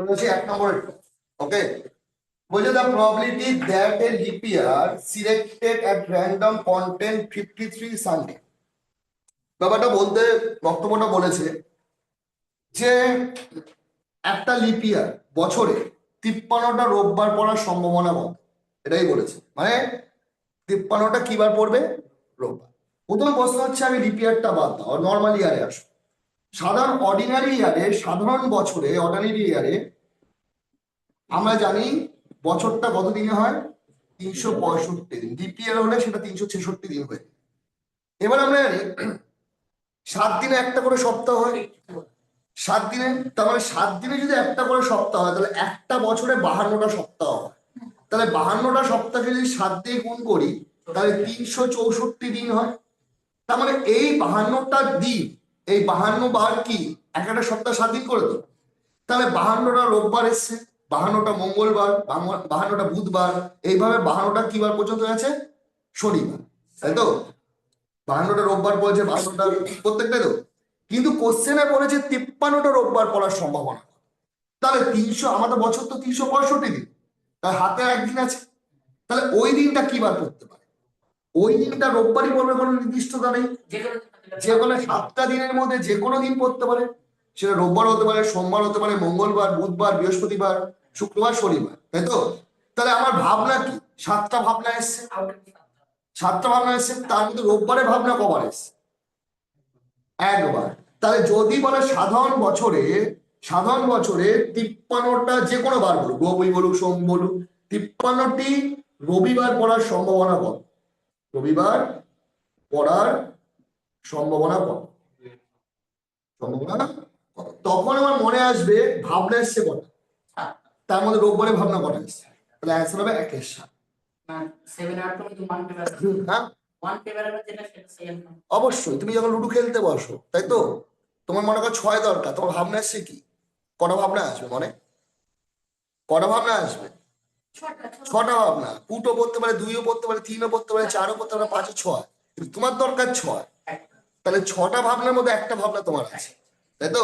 বলছি 1 নম্বর। ওকে, বলছে the probability that a leap year selected at random contain 53 Sunday। ব্যাপারটা বলতে বক্তব্যটা বলেছে যে একটা লিপ ইয়ার বছরে 53টা রোববার পড়ার সম্ভাবনা কত, এটাই বলেছে। মানে 53টা কি বার পড়বে? রোববার। প্রথম প্রশ্ন হচ্ছে আমি লিপ ইয়ারটা বাদ দাও, নর্মাল ইয়ারে আসো। সাধারণ অর্ডিনারি ইয়ারে, সাধারণ বছরে অর্ডিনারি ইয়ারে আমরা জানি বছরটা কত দিনে হয়? 365 দিন। লিপ ইয়ার হলে সেটা 366 দিন হয়। এবার আমরা জানি 7 দিনে একটা করে সপ্তাহ হয়। 7 দিনে, তার মানে 7 দিনে যদি একটা করে সপ্তাহ হয় তাহলে একটা বছরে 52টা সপ্তাহ হয়। তাহলে 52টা সপ্তাহকে যদি 7 দিয়ে গুণ করি তাহলে 364 দিন হয়। তার মানে এই 52টা দিন, এই 52 বার কি এক একটা সপ্তাহ 7 দিন করে তো? তাহলে 52টা রোববার এসছে, 52টা মঙ্গলবার, 52টা বুধবার, এইভাবে 52টা কি বার পর্যন্ত আছে? শনিবার, তাই তো? 52টা রোববার বলছে, 52টা প্রত্যেকটাই তো। কিন্তু কোশ্চেনে বলেছে 53টা রোববার পড়ার সম্ভাবনা। তাহলে 300, আমাদের বছর তো 365 দিন, তার হাতে একদিন আছে। তাহলে ওই দিনটা কি বার পড়তে পারে? ওই দিনটা রোববারই পড়বে, কোনো নির্দিষ্টতা নেই। যে কোনো 7টা দিনের মধ্যে যে কোনো দিন পড়তে পারে। সেটা রোববার হতে পারে, সোমবার হতে পারে, মঙ্গলবার, বুধবার, বৃহস্পতিবার, শুক্রবার, শনিবার, তাই তো? তাহলে আমার ভাবনা কি? 7টা ভাবনা এসছে। 7টা ভাবনা এসছে, তার মধ্যে রোববারে ভাবনা কবার এসছে? একবার। তাহলে যদি বলে সাধারণ বছরে, সাধারণ বছরে 53টা যে কোনো বার বলুক, রবি বলুক, সোম বলুক, 53টি রবিবার পড়ার সম্ভাবনা কত? রবিবার পড়ার সম্ভাবনা কত? সম্ভাবনা কত? তখন আমার মনে আসবে ভাবনা এসছে কটা, তার মধ্যে রোববারে ভাবনা কটা এসছে। তাহলে অ্যান্সার হবে 1 এর 7। হ্যাঁ, অবশ্যই। তুমি যখন লুডো খেলতে বসো, তাই তো, তোমার মনে করো 6 দরকার, তোমার ভাবনা আসছে কি? কটা ভাবনা আসবে মনে? কটা ভাবনা আসবে? 6টা ভাবনা। পুটো পড়তে পারে, 2ও পড়তে পারে, 3ও পড়তে পারে, 4ও পড়তে পারে, 5ও 6। কিন্তু তোমার দরকার 6। তাহলে 6টা ভাবনার মধ্যে একটা ভাবনা তোমার আছে, তাই তো?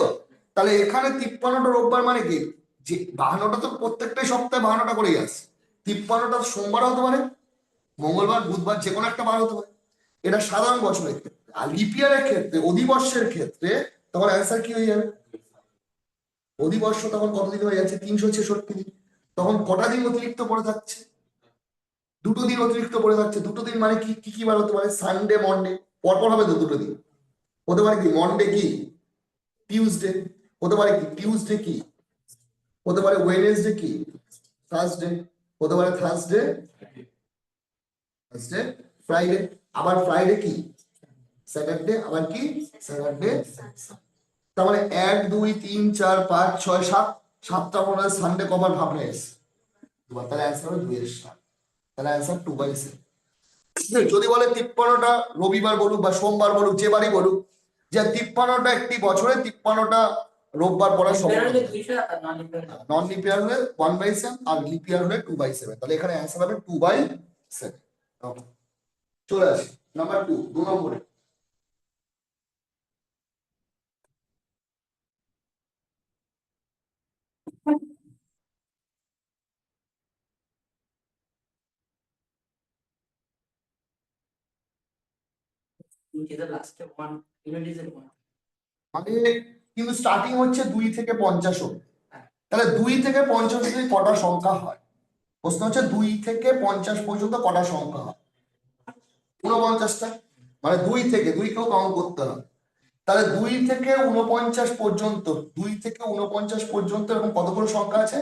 তাহলে এখানে 53টা রোববার মানে কি? যে 52টা তো প্রত্যেকটাই সপ্তাহে 52টা করেই আসছে। 53টা সোমবার হতে পারে, মঙ্গলবার, বুধবার, যে কোনো একটা বার হতে পারে। এটা সাধারণ বছরের ক্ষেত্রে। আর লিপিয়ারের ক্ষেত্রে, অধিবর্ষের ক্ষেত্রে, তোমার অ্যান্সার কি হয়ে যাবে? অধিবর্ষ তখন কতদিন হয়ে যাচ্ছে? 366 দিন। তখন কটা দিন অতিরিক্ত পড়ে থাকছে? 2টো দিন অতিরিক্ত পড়ে থাকছে। 2টো দিন মানে কি কি কি বার হতে পারে? সানডে, মন্ডে, পরপর হবে তো 2টো দিন। হতে পারে কি মন্ডে, কি টিউসডে, হতে পারে কি টিউসডে, কি হতে পারে ওয়েডনেসডে, কি থার্সডে, হতে পারে থার্সডে, থার্সডে, ফ্রাইডে, আবার ফ্রাইডে কি স্যাটারডে, আবার কি স্যাটারডে। তার মানে 1 2 3 4 5 6 7, 7টা মনে হয় সানডে কভার ভাবনা এসে। তাহলে অ্যান্সার হবে 2 এর 7। তাহলে অ্যান্সার 2/7। যদি বলে 53টা রবিবার বলুক বা সোমবার বলুক, যে বারই বলুক, যে 53টা একটি বছরে 53টা রোববার পড়ার সম্ভাবনা। নন লিপিয়ার হলে 1/7 আর লিপিয়ার হলে 2/7। তাহলে এখানে অ্যান্সার হবে 2/7। চলে আসি নাম্বার 2, 2 নম্বরে। মানে কিন্তু স্টার্টিং হচ্ছে 2 থেকে 50 অব্দি। তাহলে 2 থেকে 50 অব্দি কটা সংখ্যা হয়? প্রশ্ন হচ্ছে 2 থেকে 50 পর্যন্ত কটা সংখ্যা হয়? 49টা। মানে 2 থেকে 2 কেও কাউন্ট করতে হবে। তাহলে 2 থেকে 49 পর্যন্ত, 2 থেকে 49 পর্যন্ত এরকম কতগুলো সংখ্যা আছে?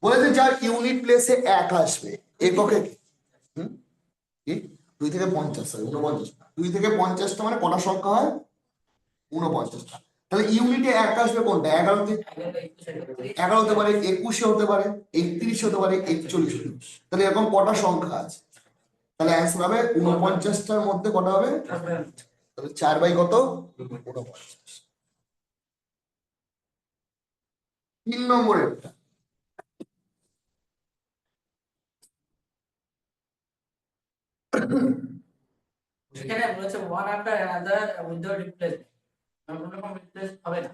বলেছে যার ইউনিট প্লেসে 1 আসবে, এককে কি? কি 2 থেকে 50, 49। 2 থেকে 50টা মানে কটা সংখ্যা হয়? 49টা। তাহলে ইউনিটে 1 আসবে কোনটা? 11তে। 11 হতে পারে, 21 হতে পারে, 31 হতে পারে, 41 হতে পারে। তাহলে এরকম কটা সংখ্যা আছে? তাহলে অ্যান্সার হবে 49টার মধ্যে কটা হবে? তাহলে 4 কত? 49। 3 নম্বরের এখানে বলেছে one after another with the replacement, কোনো রকম রিপ্লেস হবে না।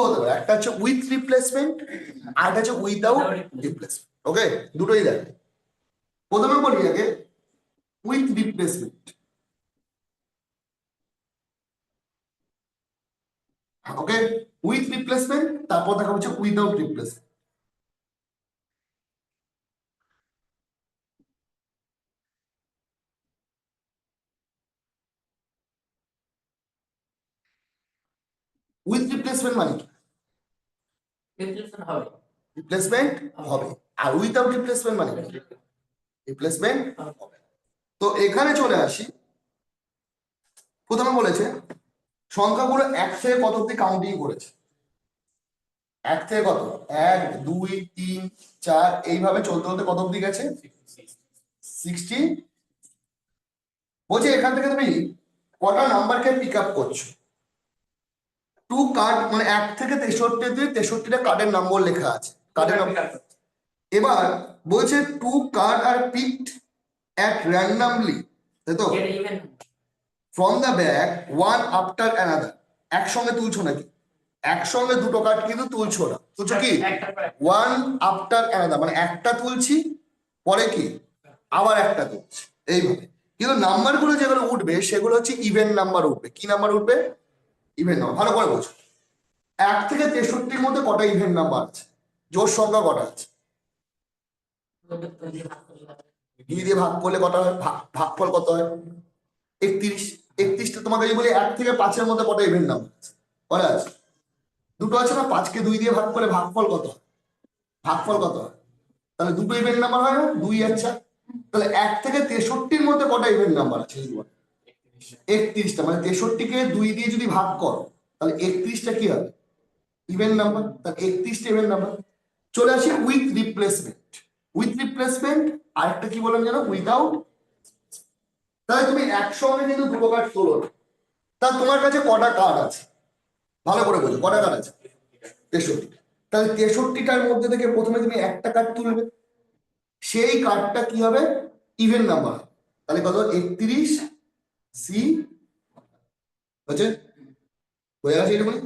হতে পারে, একটা হচ্ছে উইথ রিপ্লেসমেন্ট আর একটা হচ্ছে উইদাউট রিপ্লেসমেন্ট। ওকে, দুটোই দেখ। প্রথমে বলি আগে with replacement. Okay, with replacement, তারপর দেখা হচ্ছে উইদাউট রিপ্লেসমেন্ট। উইথ রিপ্লেসমেন্ট মানে কি? রিপ্লেসমেন্ট হবে। রিপ্লেসমেন্ট হবে। আর উইদাউট রিপ্লেসমেন্ট মানে কি? রিপ্লেসমেন্ট হবে। তো এখানে চলে আসি। প্রথমে বলেছে সংখ্যাগুলো এক থেকে কত অব্দি কাউন্টিং করেছে। এক থেকে কত? 1 2 3 4 এইভাবে চলতে চলতে কত অব্দি গেছে? 60। বলছে এখান থেকে তুমি কটা নাম্বারকে পিক আপ করছো। টু কার্ড মানে 1 থেকে 63 অব্দি 63টা কার্ডের নম্বর লেখা আছে। কার্ডের নম্বর। এবার বলছে two card are picked at randomly, তাই তো? এটা even from the bag one after another. একসঙ্গে তুলছো নাকি? একসঙ্গে দুটো কার্ড কিন্তু তুলছো না, তুলছো কি একটা পর একটা। ওয়ান আফটার অ্যানাদার, মানে একটা তুলছি পরে কি আবার একটা তুলছি এইভাবে। কিন্তু নাম্বার গুলো যেগুলো উঠবে সেগুলো হচ্ছে ইভেন নাম্বার উঠবে। কি নাম্বার উঠবে? Even number. ভালো করে বলছো, 1 থেকে 63-র মধ্যে কটা ইভেন নাম্বার আছে? জোড় সংখ্যা কটা আছে? 2 দিয়ে ভাগ করলে কটা হয়? ভাগফল কত হয়? 31। 31টা তোমাকে যদি বলি 1 থেকে 5-এর মধ্যে কটা ইভেন নাম্বার আছে? কটা আছে? দুটো আছে না? 5কে 2 দিয়ে ভাগ করলে ভাগফল কত হয়? ভাগফল কত হয়? তাহলে দুটো ইভেন নাম্বার হয় না? 2 আর 4। তাহলে 1 থেকে 63-র মধ্যে কটা ইভেন নাম্বার আছে? 31টা। মানে 63-কে 2 দিয়ে যদি ভাগ করো তাহলে 31টা কি হবে? Even number. তাহলে 31টা ইভেন নাম্বার। চলে আসি উইথ রিপ্লেসমেন্ট। উইথ রিপ্লেসমেন্ট আরেকটা কি বললাম জানো? উইদাউট। তাহলে তুমি একসঙ্গে কিন্তু দুটো কার্ড তোলো না। তা তোমার কাছে কটা কার্ড আছে? ভালো করে বোঝো, কটা কার্ড আছে? 63। তাহলে 63টার মধ্যে থেকে প্রথমে তুমি একটা কার্ড তুলবে, সেই কার্ডটা কি হবে? Even number. তাহলে কত? 31 সি হচ্ছে, হয়ে গেছে এরকমই।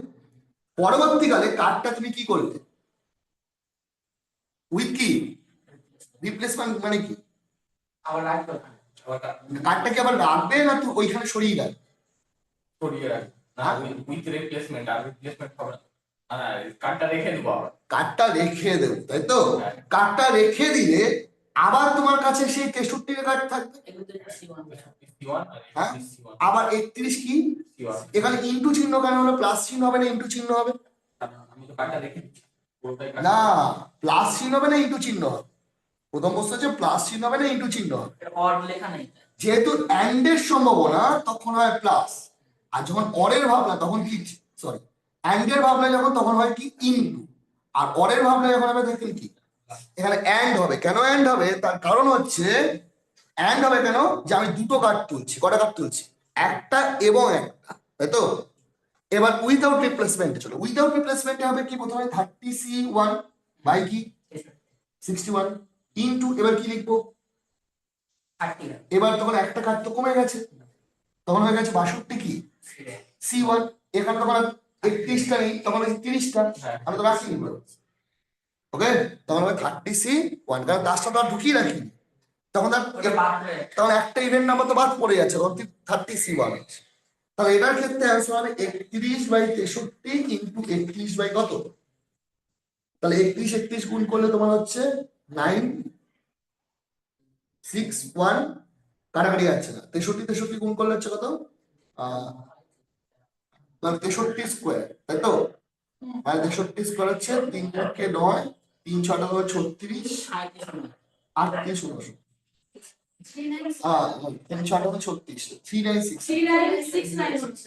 পরবর্তীকালে কার্ডটা তুমি কি করলে? উইথ কি রিপ্লেসমেন্ট মানে কি? আবার রাখতে হবে। কার্ডটা কি আবার রাখবে না তুই ওইখানে সরিয়ে রাখবে? সরিয়ে রাখবে না, উইথ রিপ্লেসমেন্ট। আর রিপ্লেসমেন্ট হবে না, কার্ডটা রেখে দেবো আবার। কার্ডটা রেখে দেবো, তাই তো? হ্যাঁ। কার্ডটা রেখে দিলে আবার তোমার কাছে সেই 63 কার্ড থাকবে। এগুলো তো C1 C1 আর হ্যাঁ, C1 আবার 31 কি? C1। এখানে ইন্টু চিহ্ন কেন হলো? প্লাস চিহ্ন হবে না ইন্টু চিহ্ন হবে? আমি তো কার্ডটা রেখে দিচ্ছি পুরোটাই কার্ড। না, প্লাস চিহ্ন হবে না ইন্টু চিহ্ন হবে? প্রথম প্রশ্ন হচ্ছে প্লাস চিহ্ন হবে না ইন্টু চিহ্ন হবে? এটা অর লেখা নেই। যেহেতু অ্যান্ড এর সম্ভাবনা তখন হয় প্লাস, আর যখন অরের ভাবনা তখন কি, সরি, অ্যান্ড এর ভাবনা যখন তখন হয় কি ইনটু, আর অরের ভাবনা যখন হবে তখন কি এখানে অ্যান্ড হবে। কেন অ্যান্ড হবে? তার কারণ হচ্ছে অ্যান্ড হবে কেন, যে আমি দুটো কার্ড তুলছি। কটা কার্ড তুলছি? একটা এবং একটা, তাই তো? এবার উইদাউট রিপ্লেসমেন্টে চলো। উইদাউট রিপ্লেসমেন্টে হবে কি? প্রথমে 30C1 বাই কি 61 ইনটু, এবার কি লিখবো? 30 এবার তখন একটা কার্ড তো কমে গেছে, তখন হয়ে গেছে 62 কি C1। এখানে তখন 31টা নেই, তখন হচ্ছে 30টা। আমি তো রাখিনি। ওকে, তখন হবে 30C1, কারণ 10টা তো আর ঢুকিয়ে রাখিনি। তখন ওটা বাদ হয়ে যাচ্ছে। তখন একটা ইভেন্ট নাম্বার তো বাদ পড়ে যাচ্ছে, তখন 30C1। তাহলে এটার ক্ষেত্রে অ্যান্সার হবে 31/63 ইন্টু 31 বাই কত? তাহলে 31 গুণ করলে তোমার হচ্ছে 961। কাটাকাটি যাচ্ছে না। 63 গুণ করলে হচ্ছে কত? মানে 63 স্কোয়ার, তাই তো? মানে 63 স্কোয়ার হচ্ছে 3 পক্ষে 9, 3 6 হলো 36, 8 দিয়ে 16। 3 6 হলো 36, 396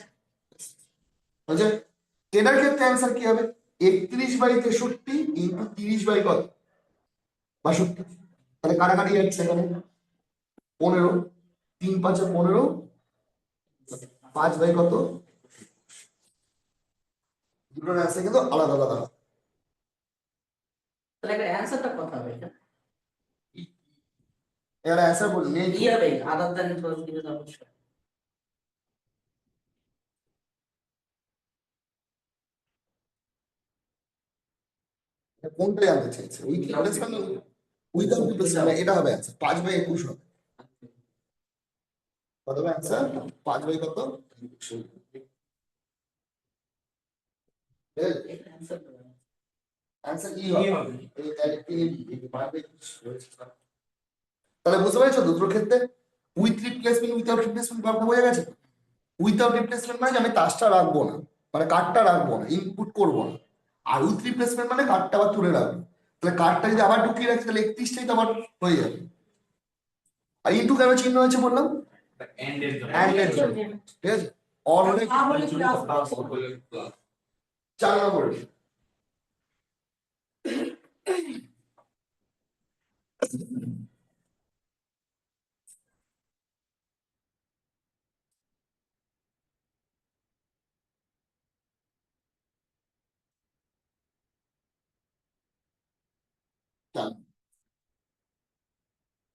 হচ্ছে। এটার ক্ষেত্রে অ্যান্সার কি হবে? 31/63 ইন্টু 30 বাই কত? 62। তাহলে কাটাকাটি যাচ্ছে এখানে 15, 3 5 15, 5 বাই কত? দুটোর অ্যান্সার কিন্তু আলাদা আলাদা হবে। তাহলে একটা অ্যানসারটা কথা হবে এটা এর অ্যান্সার বলি নেই। কি হবে আদার দ্যান পজিটিভ অবশ্যই। কোনটা জানতে চাইছে? উইথ রিপ্লেসমেন্ট উইদাউট রিপ্লেসমেন্ট, এটা হবে অ্যান্সার 5/21 হবে। কত হবে অ্যান্সার? 5 কত? এটা answer দেবো। অ্যান্সার কি হবে? এই ডাইরেক্টলি 5/21 তাহলে বুঝতে পেরেছো দুটোর ক্ষেত্রে উইথ রিপ্লেসমেন্ট উইদাউট রিপ্লেসমেন্ট ব্যাপারটা বোঝা গেছে। উইদাউট রিপ্লেসমেন্ট মানে আমি তাসটা রাখবো না, মানে কার্ডটা রাখবো না, ইনপুট করবো না। আর উইথ রিপ্লেসমেন্ট মানে কার্ডটা আবার তুলে রাখবো। তাহলে কার্ডটা যদি আবার ঢুকিয়ে রাখি তাহলে 31টাই তো আবার হয়ে যাবে। আর ইনটু কেন চিহ্ন হয়েছে বললাম? এন্ড এর জন্য And এর জন্য। ঠিক আছে, অলরেডি 4 নম্বর।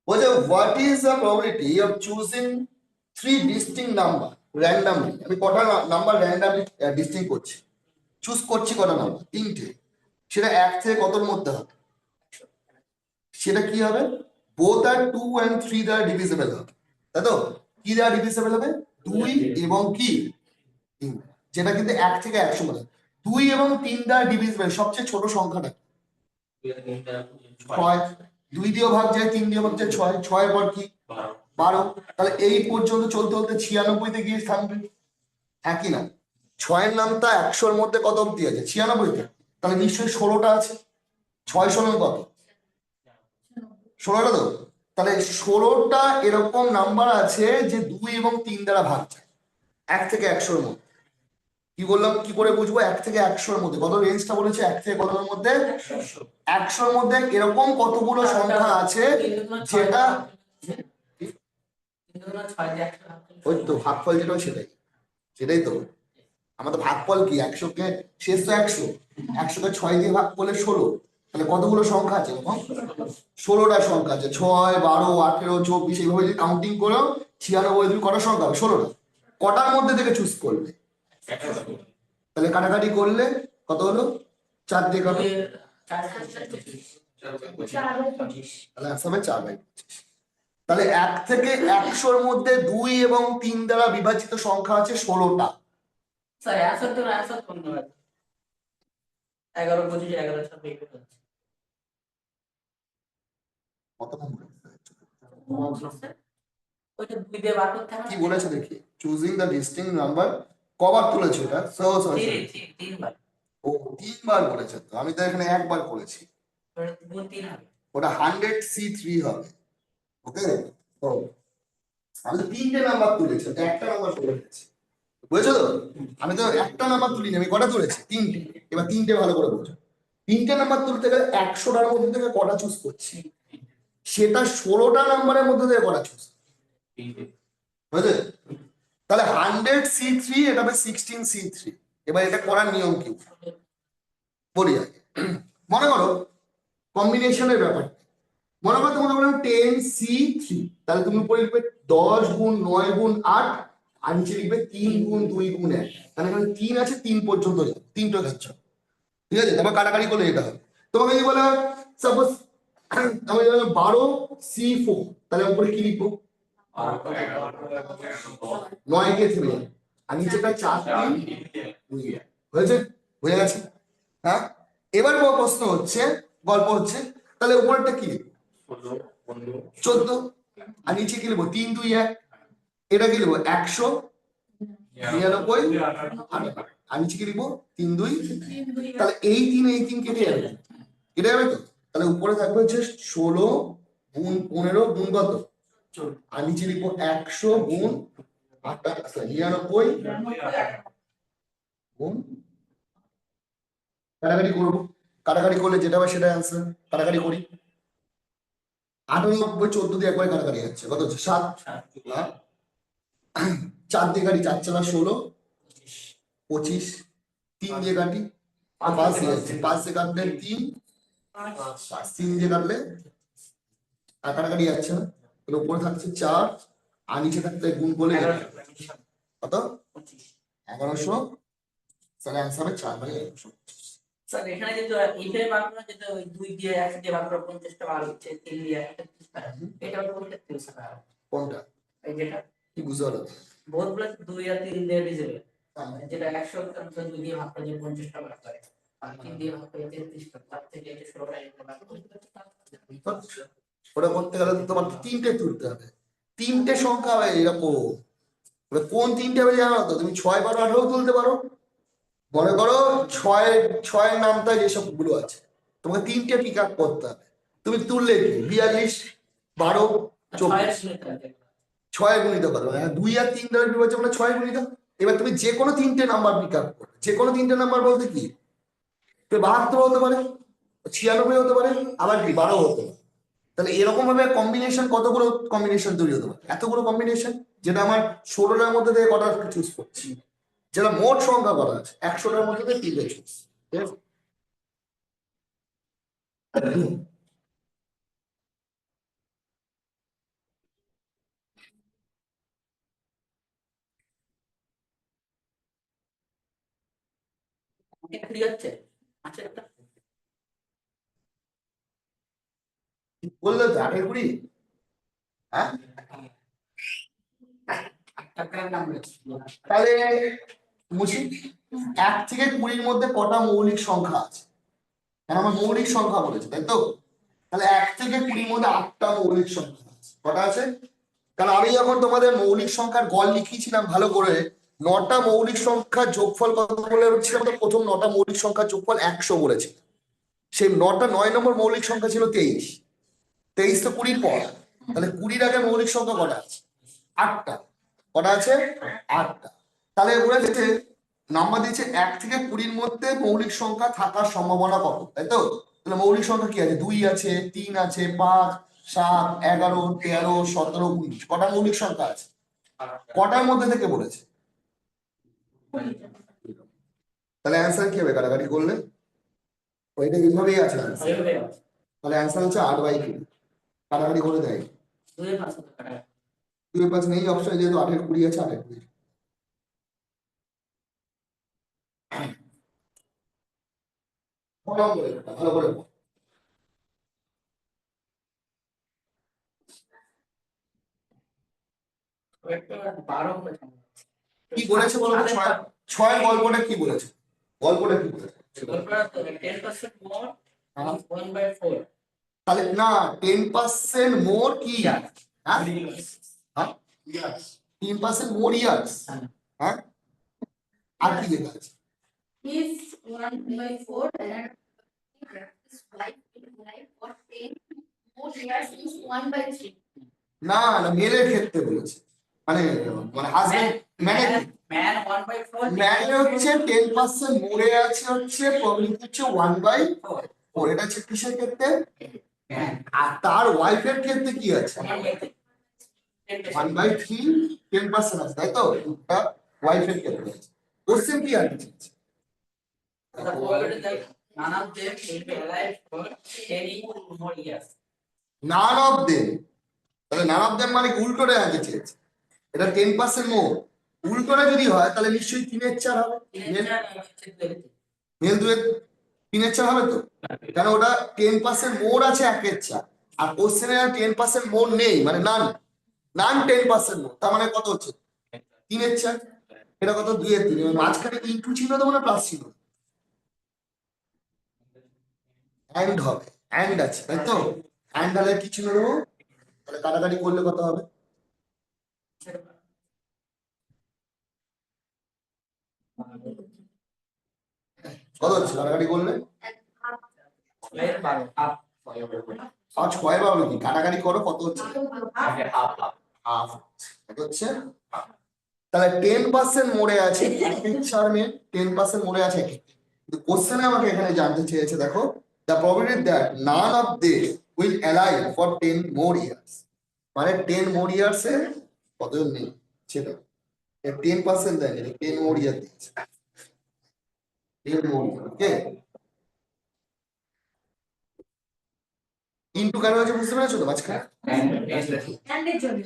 বলছে what is the probability of choosing 3 distinct number randomly? আমি কটা নাম্বার র্যান্ডমলি ডিস্টিংক্ট করছি, চুজ করছি কটা নাম্বার? 3টে। সেটা 1 থেকে কতর মধ্যে হবে? সেটা কি হবে? বোথ আর 2 and 3 দ্বারা ডিভিজিবল হবে, তাই তো? কি দ্বারা ডিভিজিবল হবে? 2 এবং কি 3, যেটা কিন্তু 1 থেকে 100 মানে 2 এবং 3 দ্বারা ডিভিজিবল সবচেয়ে ছোট সংখ্যাটা 6। 2 দিয়েও ভাগ যায়, 3 দিয়েও ভাগ যায়, 6। 6 এর পর কি? 12। তাহলে এই পর্যন্ত চলতে চলতে 96 তে গিয়ে থামবে। একই না, 6 এর নামটা 100 এর মধ্যে কত অব্দি আছে? 96 তে। তাহলে নিশ্চয়ই 16টা আছে। 6 16 কত? 16টা তো। তাহলে 16টা এরকম নাম্বার আছে যে 2 এবং 3 দ্বারা ভাগ যায় 1 থেকে 100 এর মধ্যে। কি বললাম, কি করে বুঝবো? 1 থেকে 100 এর মধ্যে কত রেঞ্জটা বলেছে? 1 থেকে কতর মধ্যে? 100 এর মধ্যে এরকম কতগুলো সংখ্যা আছে যেটা ওই তো ভাগফল যেটা সেটাই, সেটাই তো। আমাদের ভাগফল কি? 100 কে শেষ তো 100, 100 কে 6 দিয়ে ভাগ করলে 16। তাহলে কতগুলো সংখ্যা আছে? 16টা সংখ্যা আছে। 6 12 18 24 এইভাবে যদি কাউন্টিং করো 96 তুমি কটা সংখ্যা হবে? 16টা। কটার মধ্যে থেকে চুজ করলে? তাহলে কাটাকাটি করলে কত হলো? 4 দিয়ে কাটো, তাহলে আসবে 4/25। তাহলে 1 থেকে 100 এর মধ্যে 2 এবং 3 দ্বারা বিভাজিত সংখ্যা আছে 16টা। স্যার অ্যান্সার তো অ্যান্সার কোন হবে? 11 25 11 26 কত নম্বর? ওইটা 2 দিয়ে বার করতে হবে কি বলেছে দেখি? চুজিং দ্য ডিস্টিংক্ট নাম্বার কবার তুলেছে এটা? তিনবার। ও 3বার বলেছে, তো আমি তো এখানে একবার করেছি। ওটা 3 হবে। ওটা 100C3 হবে। ওকে, তো আমি 3টে নাম্বার তুলেছি, তো একটা নাম্বার তুলে নিয়েছি, বুঝেছো তো? আমি তো একটা নাম্বার তুলিনি, আমি কটা তুলেছি? 3টে। এবার 3টে ভালো করে বোঝো। 3টে নাম্বার তুলতে গেলে 100টার মধ্যে থেকে কটা চুজ করছি? সেটা 16টা নাম্বারের মধ্যে থেকে কটা চুজ, বুঝলে? তাহলে 100C3 এটা হবে 16C3। এবার এটা করার নিয়ম কি বলি আগে। মনে করো কম্বিনেশনের ব্যাপার, মনে করো তোমাকে বললাম 10C3, তাহলে তুমি উপরে লিখবে 10 গুণ 9 গুণ 8, আর নিচে লিখবে 3 গুণ 2 গুণ 1। তাহলে এখানে 3 আছে, 3 পর্যন্ত যাবে, 3টা যাচ্ছ, ঠিক আছে? তারপর কাটাকাটি করলে এটা হবে। তোমাকে যদি বলে সাপোজ আমি 12C4, তাহলে উপরে কি লিখবো? 9 কে 3, আর নিচেটা 4 3 2। হয়েছে? বুঝে গেছে? হ্যাঁ, এবার প্রশ্ন হচ্ছে, গল্প হচ্ছে, তাহলে উপরেরটা কি লিখবো? 14, আর নিচে কি লিখবো? 3 2 1। এটা কি লিখবো? 199, আর নিচে কি লিখবো? 3 2। তাহলে এই 3 কেটে যাবে, কেটে যাবে তো। তাহলে উপরে থাকবে হচ্ছে 16 গুণ 15 গুণ কত? আর নিচে লিখবো 100 গুণ 99 গুণ, কাটাকাটি করবো। কাটাকাটি করলে যেটা হবে সেটা অ্যান্সার। কাটাকাটি করি, 98 14 দিয়ে একবার কাটাকাটি যাচ্ছে, কত হচ্ছে? 7। 4 দিয়ে কাটি, 4 চালা 16 25, 3 দিয়ে কাটি 5 দিয়ে যাচ্ছে, 5 দিয়ে কাটলে 3, 3 দিয়ে কাটলে আর কাটাকাটি যাচ্ছে না, তাহলে উপরে থাকছে 4, আর নিচে থাকতে গুণ করলে কত? 1100। তাহলে অ্যান্সার হবে 4/1100। স্যার এখানে যেহেতু ইফের মাধ্যমে যেটা ওই 2 দিয়ে 1 দিয়ে ভাগ করে 50টা বার হচ্ছে 3 দিয়ে 31টা এটা কোন ক্ষেত্রে স্যার কোনটা এই যেটা কি বুঝতে পারো? বোধ প্লাস 2 আর 3 দিয়ে ডিজিটাল যেটা 100 2 দিয়ে ভাগ করে যে 50টা বার করে আর 3 দিয়ে ভাগ করে 33টা তার থেকে এটা 16টা এটা ভাগ করে ওটা করতে গেলে তো তোমার তিনটে তুলতে হবে, তিনটে সংখ্যা হবে এরকম। ওটা কোন তিনটে হবে জানো তো? তুমি 6 12 18 তুলতে পারো, মনে করো ছয়ের নামটা যেসব গুলো আছে তোমাকে তিনটে পিক আপ করতে হবে। তুমি তুললে কি 42 12 ছয়ের 24 শুনে 6 গুণিত করো, হ্যাঁ 2 আর 3 দ্বারা বিভাজ্য মানে 6 গুণিত। এবার তুমি যে কোনো তিনটে নাম্বার পিক আপ করো, যে কোনো তিনটে নাম্বার বলতে কি 72 হতে পারে, 96 হতে পারে, আবার কি 12 হতে পারে। তাহলে এরকম ভাবে কম্বিনেশন কতগুলো কম্বিনেশন তৈরি হতে পারে, এতগুলো কম্বিনেশন, যেটা আমার 16টার মধ্যে থেকে কটা চুজ করছি, যেটা মোট সংখ্যা করা আছে 100টার মধ্যে থেকে 3টে চুজ। ঠিক আছে? ফ্রি হচ্ছে আচ্ছা একটা বললে তো 18 20, হ্যাঁ টাকার নাম রয়েছে তাহলে মুছি 1 থেকে 20-র মধ্যে কটা মৌলিক সংখ্যা আছে, কারণ আমার মৌলিক সংখ্যা বলেছে তাই তো। তাহলে 1 থেকে 20-র মধ্যে 8টা মৌলিক সংখ্যা আছে, কটা আছে? কারণ আমি যখন তোমাদের মৌলিক সংখ্যার গড় লিখিয়েছিলাম ভালো করে, 9টা মৌলিক সংখ্যার যোগফল কত বলে হচ্ছিলাম, তো প্রথম 9টা মৌলিক সংখ্যার যোগফল 100 বলেছি। সেই 9 নম্বর মৌলিক সংখ্যা ছিল 23, 23 তো 20-র পর, তাহলে 20-র আগে মৌলিক সংখ্যা কটা আছে? 8টা। কটা আছে? 8টা। তাহলে ওরা দিচ্ছে নাম্বার দিচ্ছে 1 থেকে 20-র মধ্যে মৌলিক সংখ্যা থাকার সম্ভাবনা কত, তাই তো। তাহলে মৌলিক সংখ্যা কি আছে? 2 আছে, 3 আছে, 5 7 11 13 17 19, কটা মৌলিক সংখ্যা আছে? কটার মধ্যে থেকে বলেছে? তাহলে অ্যান্সার কি হবে কাটাকাটি করলে? ওইটা এইভাবেই আছে answer। তাহলে অ্যান্সার হচ্ছে 8/3, কাটাকাটি করে দেয়। 2 এর 5 নেই অপশন, যেহেতু 8-এর 20 আছে, 8-এর 20। ভালো করে বল। কি বলেছে বলো তো? 6 এর গল্পটা কি বলেছে? গল্পটা কি বলেছে? 10% more 1/4 তাহলে না, 10% মোর কি? হ্যাঁ হ্যাঁ 10% মোর ইয়ার্স, হ্যাঁ আর কি লেখা আছে? is 1/4 and is 5 in life or 10 more years is 1/3. না না, মেলের ক্ষেত্রে বলেছে, মানে মানে হাজবেন্ড মানে ম্যান 1/4 ম্যানে হচ্ছে 10% মোরে আছে, হচ্ছে প্রবলিটি হচ্ছে 1/4, এটা হচ্ছে কিসের ক্ষেত্রে? আর তার ওয়াইফের ক্ষেত্রে কি আছে? 1/3 10% আছে, তাই তো। এটা ওয়াইফের ক্ষেত্রে আছে। কোশ্চেন কি আর কিছু আছে? The probability that none of them will be alive for 10 more years. None of them, তাহলে নান অফ দেম মানে কি উল্টোটা আগে চেয়েছে, এটা 10% মোর। উল্টোটা যদি হয় তাহলে নিশ্চয়ই 3/4 হবে, মেল 3/4 হবে তো, কারণ ওটা 10% মোর আছে 1/4, আর কোশ্চেনে 10% মোর নেই, মানে নান 10% মোর, তার মানে কত হচ্ছে? 3/4। এটা কত? 2/3। মাঝখানে ইনটু চিহ্ন দেবো না প্লাস চিহ্ন? অ্যান্ড হবে, অ্যান্ড আছে তাই তো। অ্যান্ড হলে কি চিহ্ন দেবো? তাহলে কাটাকাটি করলে কত হবে? কত হচ্ছে কাটাকাটি করলে? 5 6 হবে কি? কাটাকাটি করো, কত হচ্ছে? হাফ হচ্ছে। তাহলে 10% মোড়ে আছে 1/4 মেয়ে, 10% মোড়ে আছে 1/4। কিন্তু কোশ্চেনে আমাকে এখানে জানতে চেয়েছে, দেখো the probability that none of this will alive for 10 more years, মানে 10 more years এ কতজন নেই সেটা 10% দেয়, 10 more year দিয়েছে, 10 more year, ওকে। ইনটু কেন হয়েছে বুঝতে পেরেছো তো মাঝখানে? And এর জন্য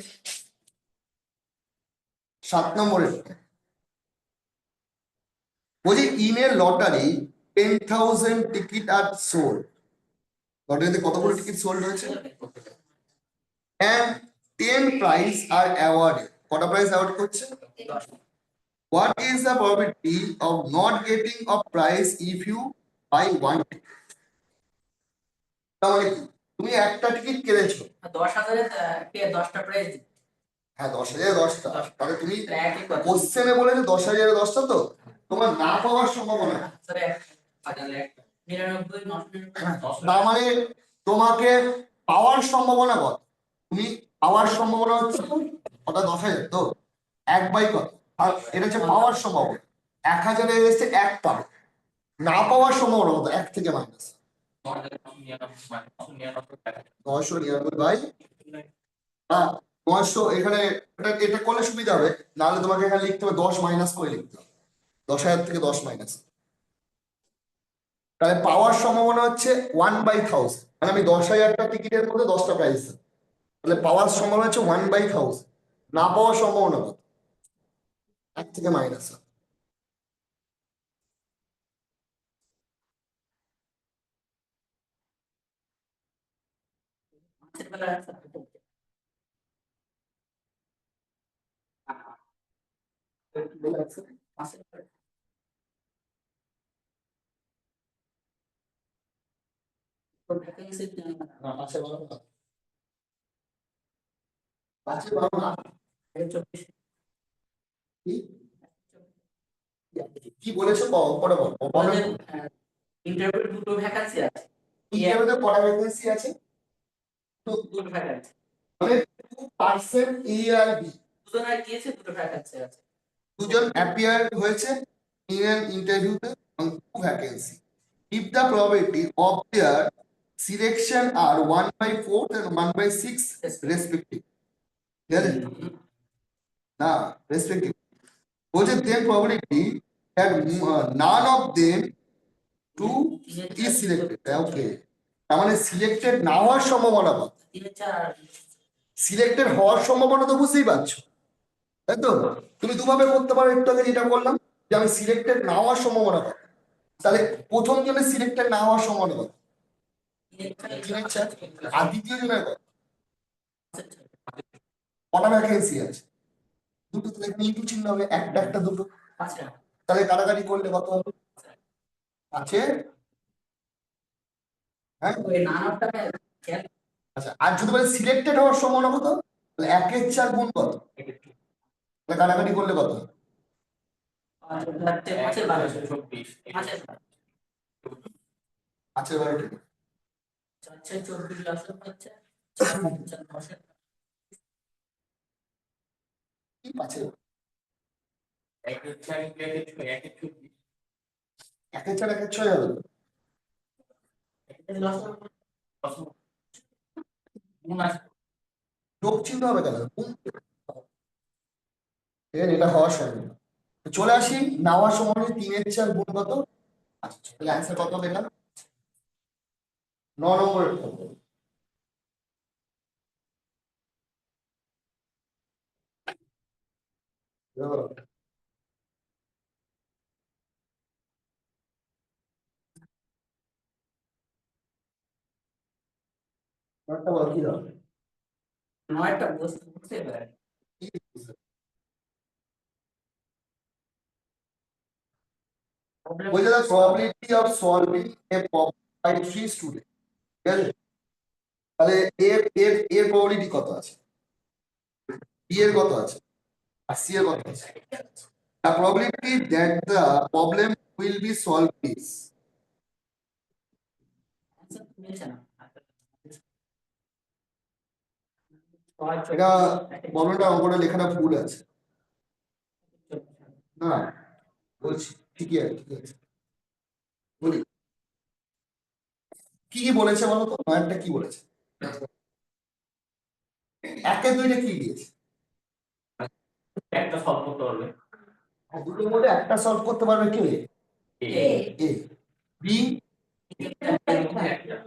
7 নম্বরের বলছি, in a lottery 10,000 ticket are sold, লটারিতে কতগুলো টিকিট সোল্ড হয়েছে, and 10 প্রাইজ আর অ্যাওয়ার্ডেড, কটা প্রাইজ অ্যাওয়ার্ড করছে, what is the probability of not getting a prize if you buy one ticket? তাহলে কি? তুমি একটা টিকিট কিনেছো, 10,000 কে 10টা প্রাইজ দিই। হ্যাঁ 10,000 10টা, তাহলে তুমি একই কথা। কোশ্চেনে বলেছে 10,000 10টা, তো তোমার না পাওয়ার সম্ভাবনা, স্যার 99 999 তার মানে তোমাকে পাওয়ার সম্ভাবনা কত, তুমি পাওয়ার সম্ভাবনা হচ্ছে ওটা 10,000, তো 1/কত, আর এটা হচ্ছে পাওয়ার সম্ভাবনা, 1,000 এর এসে 1 পাবে, না পাওয়ার সম্ভাবনা কত, 1 থেকে মাইনাস 999 এখানে এটা করলে সুবিধা হবে, নাহলে তোমাকে এখানে লিখতে হবে 10 মাইনাস করে লিখতে হবে, 10,000 থেকে 10 মাইনাস, তাহলে পাওয়ার সম্ভাবনা হচ্ছে 1/1000, মানে আমি 10,000টা টিকিটের মধ্যে 10টা প্রাইস, তাহলে পাওয়ার সম্ভাবনা হচ্ছে 1/1000, না পাওয়ার সম্ভাবনা কত, 1 থেকে মাইনাস। কি বলেছো পরে বল, ইন্টারভিউ দুটো ভ্যাকান্সি আছে, ইন্টারভিউতে কটা ভ্যাকেন্সি আছে, দুটো ভ্যাকান্সি, মানে 2% এ আর বি, দুজনের গিয়েছে, দুটো ভ্যাকান্সি আছে। দুজন অ্যাপিয়ার হয়েছে in an interview on 2 vacancy. If the probability of their selection are 1/4 and 1/6 respective. Get it? Nah, respective. What is then probability that none of them to is selected? Okay. তার মানে selected না হওয়ার সম্ভাবনা কত, 3 4 selected হওয়ার সম্ভাবনা তো বুঝতেই পারছো, তাই তো, তুমি দুভাবে করতে পারো, একটু আগে যেটা বললাম যে আমি সিলেক্টেড না হওয়ার সম্ভাবনা কত, তাহলে প্রথম জনের সিলেক্টেড না হওয়ার সম্ভাবনা কত, 3 4, আর দ্বিতীয় জনের কত, কটা ভ্যাকেন্সি আছে, দুটো, তাহলে ইন্টু চিহ্ন হবে, একটা একটা দুটো, তাহলে কাটাকাটি করলে কত হবে, আছে, হ্যাঁ, আচ্ছা, আর যদি বলে সিলেক্টেড হওয়ার সম্ভাবনা কত, তাহলে 1/4 গুণ কত, তাহলে কাটাকাটি করলে কত, 5/12 কি 5/12 1/4 1/6 হবে তো? যোগ চিহ্ন হবে কেন, গুণ, ঠিক আছে, এটা হওয়ার সম্ভাবনা, তো চলে আসি না হওয়ার সম্ভাবনা 3/4 গুণ কত, আচ্ছা তাহলে অ্যান্সার কত পেলাম, 9 নম্বরের প্রশ্ন। একটা বলো কি হবে, নয়টা বুঝতে পারে কি বুঝতে, বলছে the probability of solving a problem by 3 students, ঠিক আছে, তাহলে এর এর এর probability কত আছে, বি এর কত আছে, আর সি এর কত আছে, the probability that the problem will be solved is, এটা প্রবলেমটা অঙ্কটা লেখাটা ভুল আছে, না বলছি ঠিকই আছে, ঠিক আছে, বলি কি কি বলেছে বলো তো, নয়টা কি বলেছে, 1 2 কি দিয়েছে, একটা সলভ করতে পারবে, আর দুটোর মধ্যে একটা সলভ করতে পারবে কে, এ, বি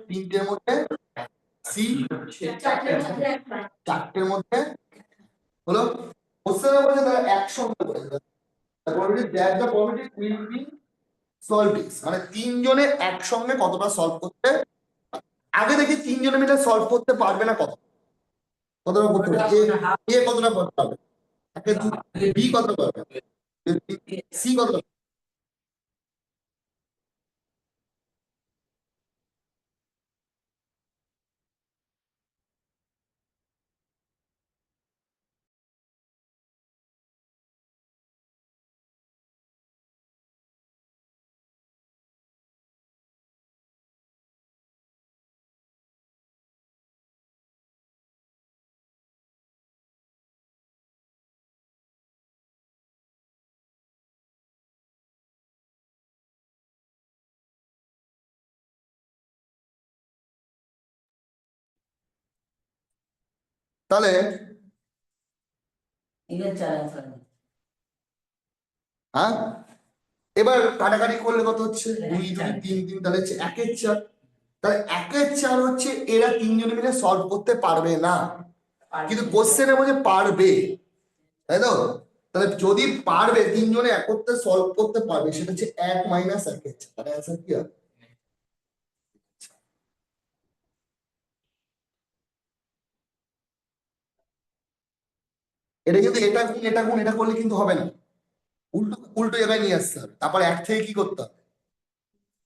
3টের মধ্যে, সি 4টের মধ্যে, হলো, কোশ্চেনে বলেছে তারা একসঙ্গে বলেছে, the probability that the probability will be solve this, মানে তিনজনে একসঙ্গে কতটা সলভ করতে, আগে দেখি তিনজনে মিলে সলভ করতে পারবে না কতটা করতে পারবে, এ কতটা করতে পারবে, বি কতটা পারবে, সি কতটা। তাহলে 3 এর 4 অ্যান্সার। হ্যাঁ, এবার কাটাকাটি করলে কত হচ্ছে, 2 2 3 3, তাহলে হচ্ছে 1/4। তাহলে 1/4 হচ্ছে এরা তিনজনে মিলে সলভ করতে পারবে না, কিন্তু কোশ্চেনে বলছে পারবে, তাই তো? তাহলে যদি পারবে, তিনজনে একত্রে সলভ করতে পারবে, সেটা হচ্ছে 1 - 1/4, তাহলে অ্যান্সার কি হবে? এটা কিন্তু এটা গুণ এটা গুণ এটা করলে কিন্তু হবে না, উল্টো উল্টো জায়গায় নিয়ে আসতে হবে, তারপর 1 থেকে কি করতে হবে,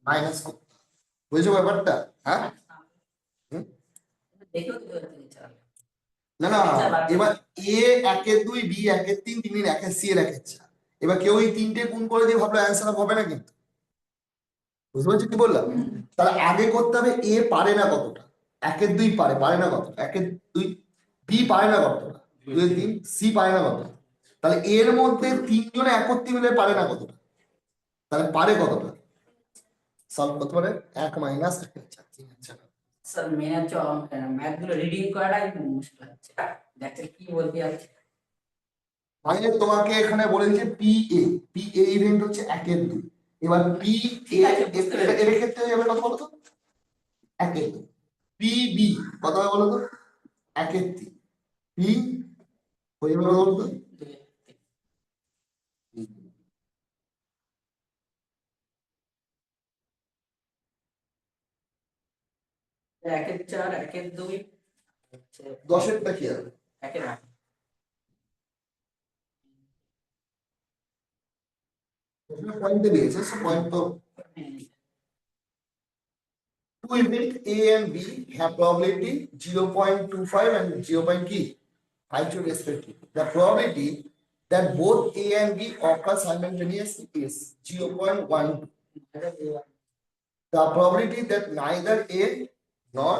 মাইনাস করতে হবে। বুঝছো ব্যাপারটা? হ্যাঁ, হুম? দেখেও তো 3 এর 4। না না, এবার এ 1/2, বি 1/3, 3 1/c এর 1/4, এবার কেউ এই তিনটে গুণ করে দিয়ে ভাবলো অ্যান্সার হবে না, কিন্তু বুঝতে পারছি কি বললাম? তাহলে আগে করতে হবে এ পারে না কতটা, 1/2 পারে, পারে না কতটা, 1/2, বি পারে না কতটা, 2/3, সি পারে না কতটা, তাহলে এর মধ্যে তিনজনে একত্রে মিলে পারে না কতটা, তাহলে পারে কতটা, সলভ করতে পারে 1 - 1/4। স্যার মেন হচ্ছে ম্যাথ গুলো রিডিং করাটাই মুশকিল হচ্ছে, দেখতে কি বলতে যাচ্ছে। মানে তোমাকে এখানে বলেছে P A, P A event হচ্ছে 1/2, এবার পি ঠিক এ আছে, বুঝতে পেরেছি। এর ক্ষেত্রে হয়ে যাবে কত বলো তো, 1/2, পি বি কত হবে বলো তো, 1/3, পি হয়ে যাবে কত বলো তো, 1/4, 1/2 10-এরটা কি হবে, 1/8। পয়েন্টে দিয়েছে, সো পয়েন্ট তো, two event A and B have probability 0.25 and 0.5 respectively. The probability that both A and B occur simultaneously is 0.1. The probability that neither A nor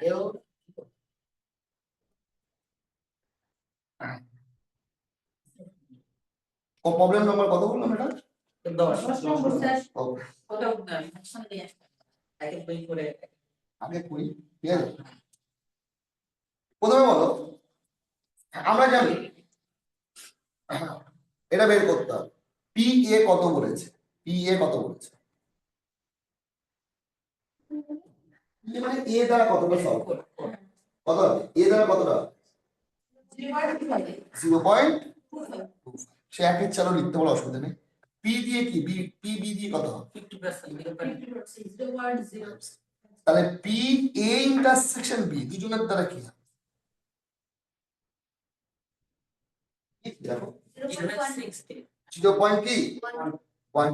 এও প্রবলেম নাম্বার কত বললাম এটা? 10 Okay, ওটা সঙ্গে 1/2 করে আগে করি, ঠিক আছে? প্রথমে বলো, আমরা জানি এটা বের করতে হবে, পি এ কত বলেছে, পি এ কত বলেছে, মানে এ দ্বারা কতটা সলভ করবে, কত হবে এ দ্বারা কতটা, 0.25, সে 1/4 লিখতে বড় অসুবিধা নেই, পি দিয়ে কি, বি পি বি দিয়ে কত হবে, 50%। তাহলে পি এ ইন্টারসেকশন বি দুজনের দ্বারা কি হবে, দেখো 0. কি 1,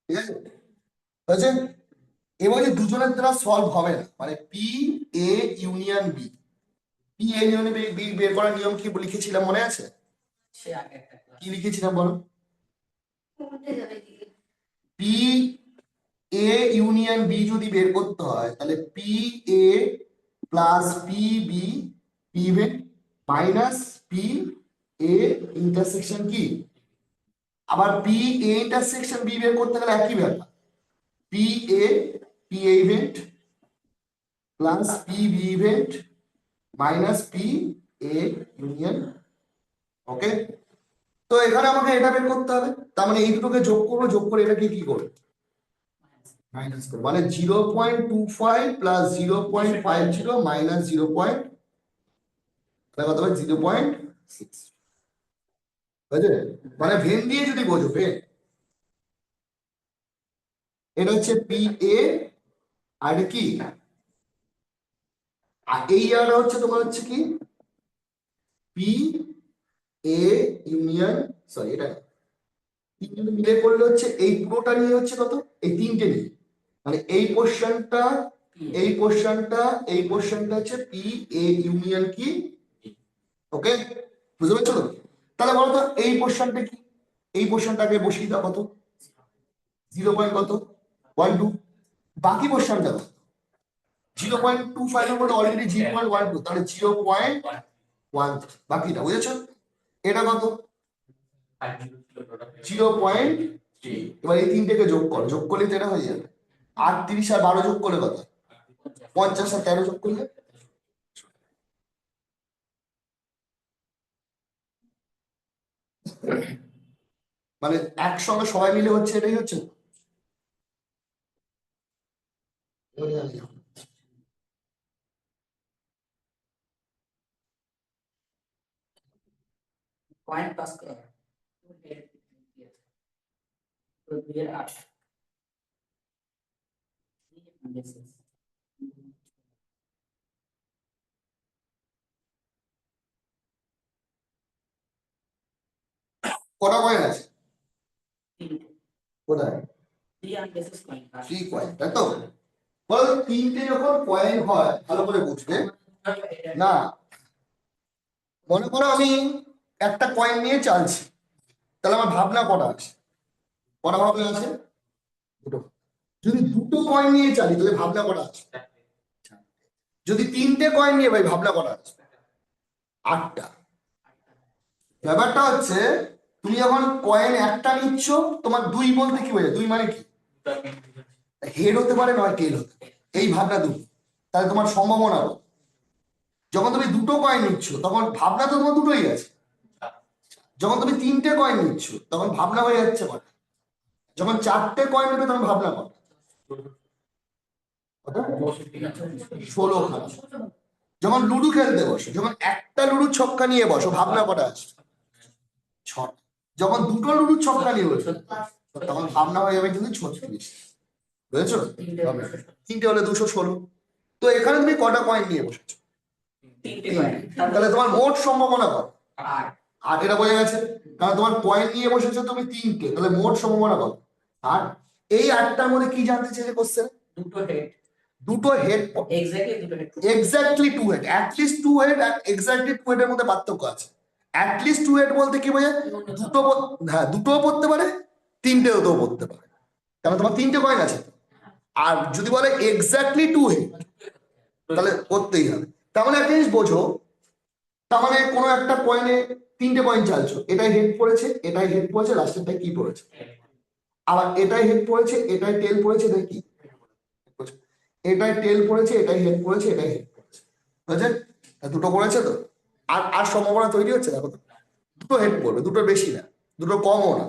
ঠিক আছে, হয়েছে? এবার যে দুজনের দ্বারা সলভ হবে না, মানে P A union B, P A union B বের করার নিয়ম কি লিখেছিলাম মনে আছে, সে আগে একটা কি লিখেছিলাম বলো, পি এ ইউনিয়ন বি যদি বের করতে হয়, তাহলে P A plus P B even minus P A intersection কি, আবার পি এ ইন্টারসেকশন বি বের করতে গেলে একই ব্যাপার, P A event plus P B event minus P A union. Okay, তো এখানে আমাকে এটা বের করতে হবে, তার মানে এই দুটোকে যোগ করবো, যোগ করে এটাকে কি করবো, মাইনাস করবো, মানে 0.25 প্লাস 0.50 মাইনাস 0.6, বুঝলে? মানে ভেন দিয়ে যদি বোঝো, ভেন এটা হচ্ছে পি এ, আর এটা কি, আর এই ইয়ারটা হচ্ছে তোমার হচ্ছে কি পি এ ইউনিয়ন, সরি এটা না। তিনটে মিলে করলে হচ্ছে এই পুরোটা নিয়ে হচ্ছে কত, এই তিনটে নিয়ে, মানে এই পোর্শনটা, এই পোর্শনটা, এই পোর্শনটা হচ্ছে পি এ ইউনিয়ন কি, ওকে, বুঝতে পারছো তো? তাহলে বলো তো এই পোর্শনটা কি, এই পোর্শনটাকে বসিয়ে দাও কত, 0. কত, 1 2, বাকি পোর্শনটা 0.25 এর মধ্যে অলরেডি 0.12, তাহলে 0.1, বাকিটা বুঝেছো? এটা কত, 0.3। এবার এই তিনটেকে যোগ করো, যোগ করলে তো এটা হয়ে যাবে 38 আর 12 যোগ করলে কত, 50 আর 13 যোগ করলে, মানে একসঙ্গে সবাই মিলে হচ্ছে এটাই হচ্ছে। পয়েন্ট পাস করা তো 2 এর 8 কটা কয়েন আছে, কোথায়, 3 বেসিস পয়েন্ট 3 কয়েন, তাই তো? বলো তিনটে যখন কয়েন হয় ভালো করে বুঝবে না, মনে করো আমি একটা কয়েন নিয়ে চালছি, তাহলে আমার ভাবনা কটা আছে, কটা ভাবনা আছে, দুটো। যদি দুটো কয়েন নিয়ে চালি তাহলে ভাবনা কটা আছে, যদি তিনটে কয়েন নিয়ে ভাই ভাবনা কটা আছে, 8টা। ব্যাপারটা হচ্ছে তুমি যখন কয়েন একটা নিচ্ছ, তোমার 2 বলতে কি বোঝায়, 2 মানে কি, হেড হতে পারে নয় টেল হতে পারে, এই ভাবনা দুটো, তাহলে তোমার সম্ভাবনা কত? যখন তুমি দুটো কয়েন নিচ্ছ তখন ভাবনা তো তোমার দুটোই আছে, যখন তুমি তিনটে কয়েন নিচ্ছ তখন ভাবনা হয়ে যাচ্ছে কটা, যখন 4টে কয়েন নেবে তখন ভাবনা কটা, কটা? 16খানা। যখন লুডু খেলতে বসো, যখন একটা লুডুর ছক্কা নিয়ে বসো ভাবনা কটা আছে, 6টা। যখন দুটো লুডুর ছক্কা নিয়ে বসো তখন ভাবনা হয়ে যাবে কিন্তু 36, বুঝেছো? তিনটে হলে 216। তো এখানে তুমি কটা কয়েন নিয়ে বসেছো, তাহলে তোমার মোট সম্ভাবনা কত, 8। এটা বোঝা গেছে, কারণ তোমার কয়েন নিয়ে বসেছো তুমি তিনটে, তাহলে মোট সম্ভাবনা কত, 8। এই 8টার মধ্যে কি জানতে চেয়েছে কোশ্চেন, দুটো হেড, দুটো হেড, এক্স্যাক্টলি দুটো head, exactly 2 head, at least 2 head আর এক্স্যাক্টলি 2 হেডের মধ্যে পার্থক্য আছে। অ্যাটলিস্ট 2 হেড বলতে কি বোঝায়, দুটো হ্যাঁ দুটোও পড়তে পারে, তিনটেও তো পড়তে পারে, কারণ তোমার তিনটে কয়েন আছে। আর যদি বলে এক্স্যাক্টলি 2 হেড তাহলে করতেই হবে। তার মানে একটা জিনিস বোঝো, তার মানে কোনো একটা কয়েনে তিনটে কয়েন চালছো, এটাই হেড পড়েছে, এটাই হেড পড়েছে, লাস্টেরটাই কি পড়েছে, আবার এটাই হেড পড়েছে, এটাই টেল পড়েছে, এটাই কি, এটাই টেল পড়েছে, এটাই হেড পড়েছে, এটাই হেড পড়েছে, বুঝেছেন? দুটো পড়েছে তো, আর আর সম্ভাবনা তৈরি হচ্ছে, দেখো তো দুটো হেড পড়বে, দুটো বেশি না, দুটো কমও না,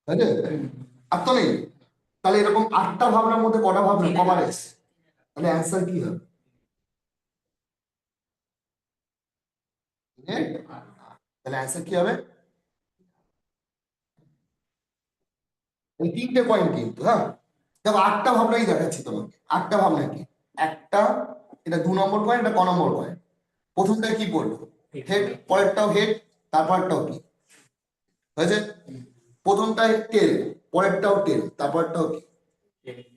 বুঝেছেন? আর তো নেই, তাহলে এরকম 8টা ভাবনার মধ্যে কটা ভাবনা কভারেজ, তাহলে অ্যান্সার কি হবে, তাহলে অ্যান্সার কি হবে, এই তিনটে কয়েন কিন্তু, হ্যাঁ দেখো 8টা ভাবনাই দেখাচ্ছি তোমাকে, 8টা ভাবনা কি, একটা, এটা 2 নম্বর কয়েন, এটা ক নম্বর কয়েন, প্রথমটা কি পড়লো হেড, পরেরটাও হেড, তারপরটাও কি হয়েছে, প্রথমটা টেল, পরেরটাও টেল, তারপরটাও কি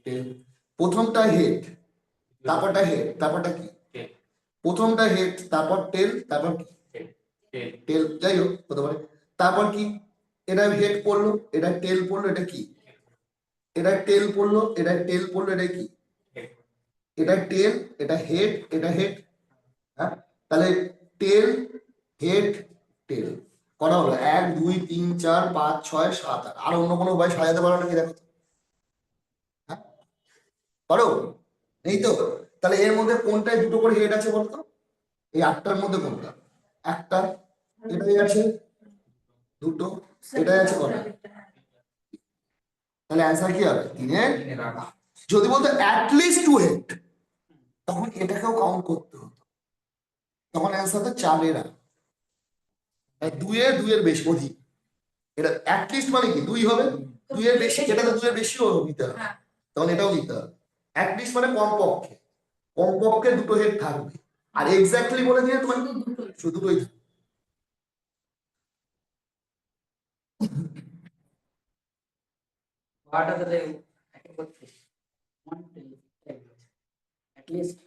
টেল, প্রথমটা হেড, তারপরটা হেড, তারপরটা কি, প্রথমটা হেড, তারপর টেল, তারপর কি টেল, যাই হোক হতে পারে, তারপর কি, এটা হেড পড়লো, এটা টেল পড়লো, এটা কি, এটা টেল পড়লো, এটা টেল পড়লো, এটা কি, এটা টেল, এটা হেড, এটা হেড, হ্যাঁ তাহলে টেল হেড টেল কটা হলো, 1 2 3 4 5 6 7 8, আর অন্য কোনো উপায় সাজাতে পারো নাকি দেখো তো, হ্যাঁ পারো, এই তো, তাহলে এর মধ্যে কোনটায় দুটো করে হেড আছে বলতো, এই 8টার মধ্যে কোনটা, একটা, এটাই আছে দুটো, এটাই আছে কটা, তাহলে অ্যান্সার কি হবে 3-এর। যদি বলতো অ্যাটলিস্ট 2 হেড তখন এটাকেও কাউন্ট করতে হতো, তখন অ্যান্সার তো 4-এর, 2-এর বেশি অধিক, এটা অ্যাটলিস্ট মানে কি 2 হবে, দুইয়ের বেশি, এটা তো দুইয়ের বেশিও নিতে হবে, হ্যাঁ। তখন এটাও নিতে হবে। অ্যাটলিস্ট মানে কমপক্ষে দুটো হেড থাকবে। আর এক্স্যাক্টলি বলে দিয়ে তোমার শুধু দুটোই। শুধু দুটোই ওয়াটা তাহলে একে 32 1 2 at least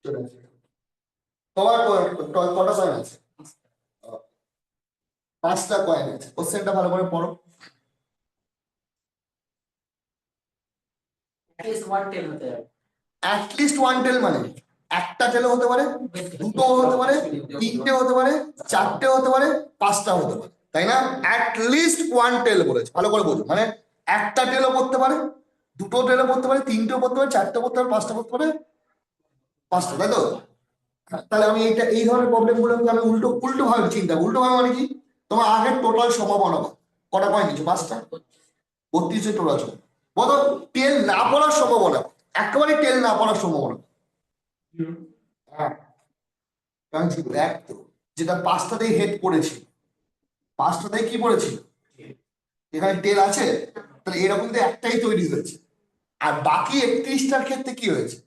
চলে আসবে। তোমার কটা কয়েন আছে? 5টা কয়েন আছে। কোশ্চেনটা ভালো করে পড়ো। at least 1 10 হতে হবে। অ্যাটলিস্ট 1 টেল মানে একটা টেলও হতে পারে, দুটো হতে পারে, তিনটে হতে পারে, চারটে হতে পারে, 5টা হতে পারে, তাই না? অ্যাটলিস্ট 1 টেল বলেছে, ভালো করে বোঝো। মানে একটা টেলও পড়তে পারে, দুটো টেলও পড়তে পারে, তিনটেও পড়তে পারে, চারটে পড়তে পারে, 5টা পড়তে পারে, 5টা, তাই তো? তাহলে আমি এই ধরনের প্রবলেম গুলো আমি উল্টো উল্টো ভাবে চিন্তা, উল্টো ভাবে মানে কি, তোমার আগের টোটাল সম্ভাবনা কটা কয়েন নিচ্ছ? 5টা, 32 টোটাল সম্ভাবনা। বলো টেল না পড়ার সম্ভাবনা, একেবারে টেল না পড়ার সম্ভাবনা। হ্যাঁ, কারণ দেখ তো, যেটা 5টাতেই হেড পড়েছিল, 5টাতেই কি পড়েছিল, এখানে টেল আছে, তাহলে এরকম তো একটাই তৈরি হয়েছে। আর বাকি 31টার ক্ষেত্রে কি হয়েছে,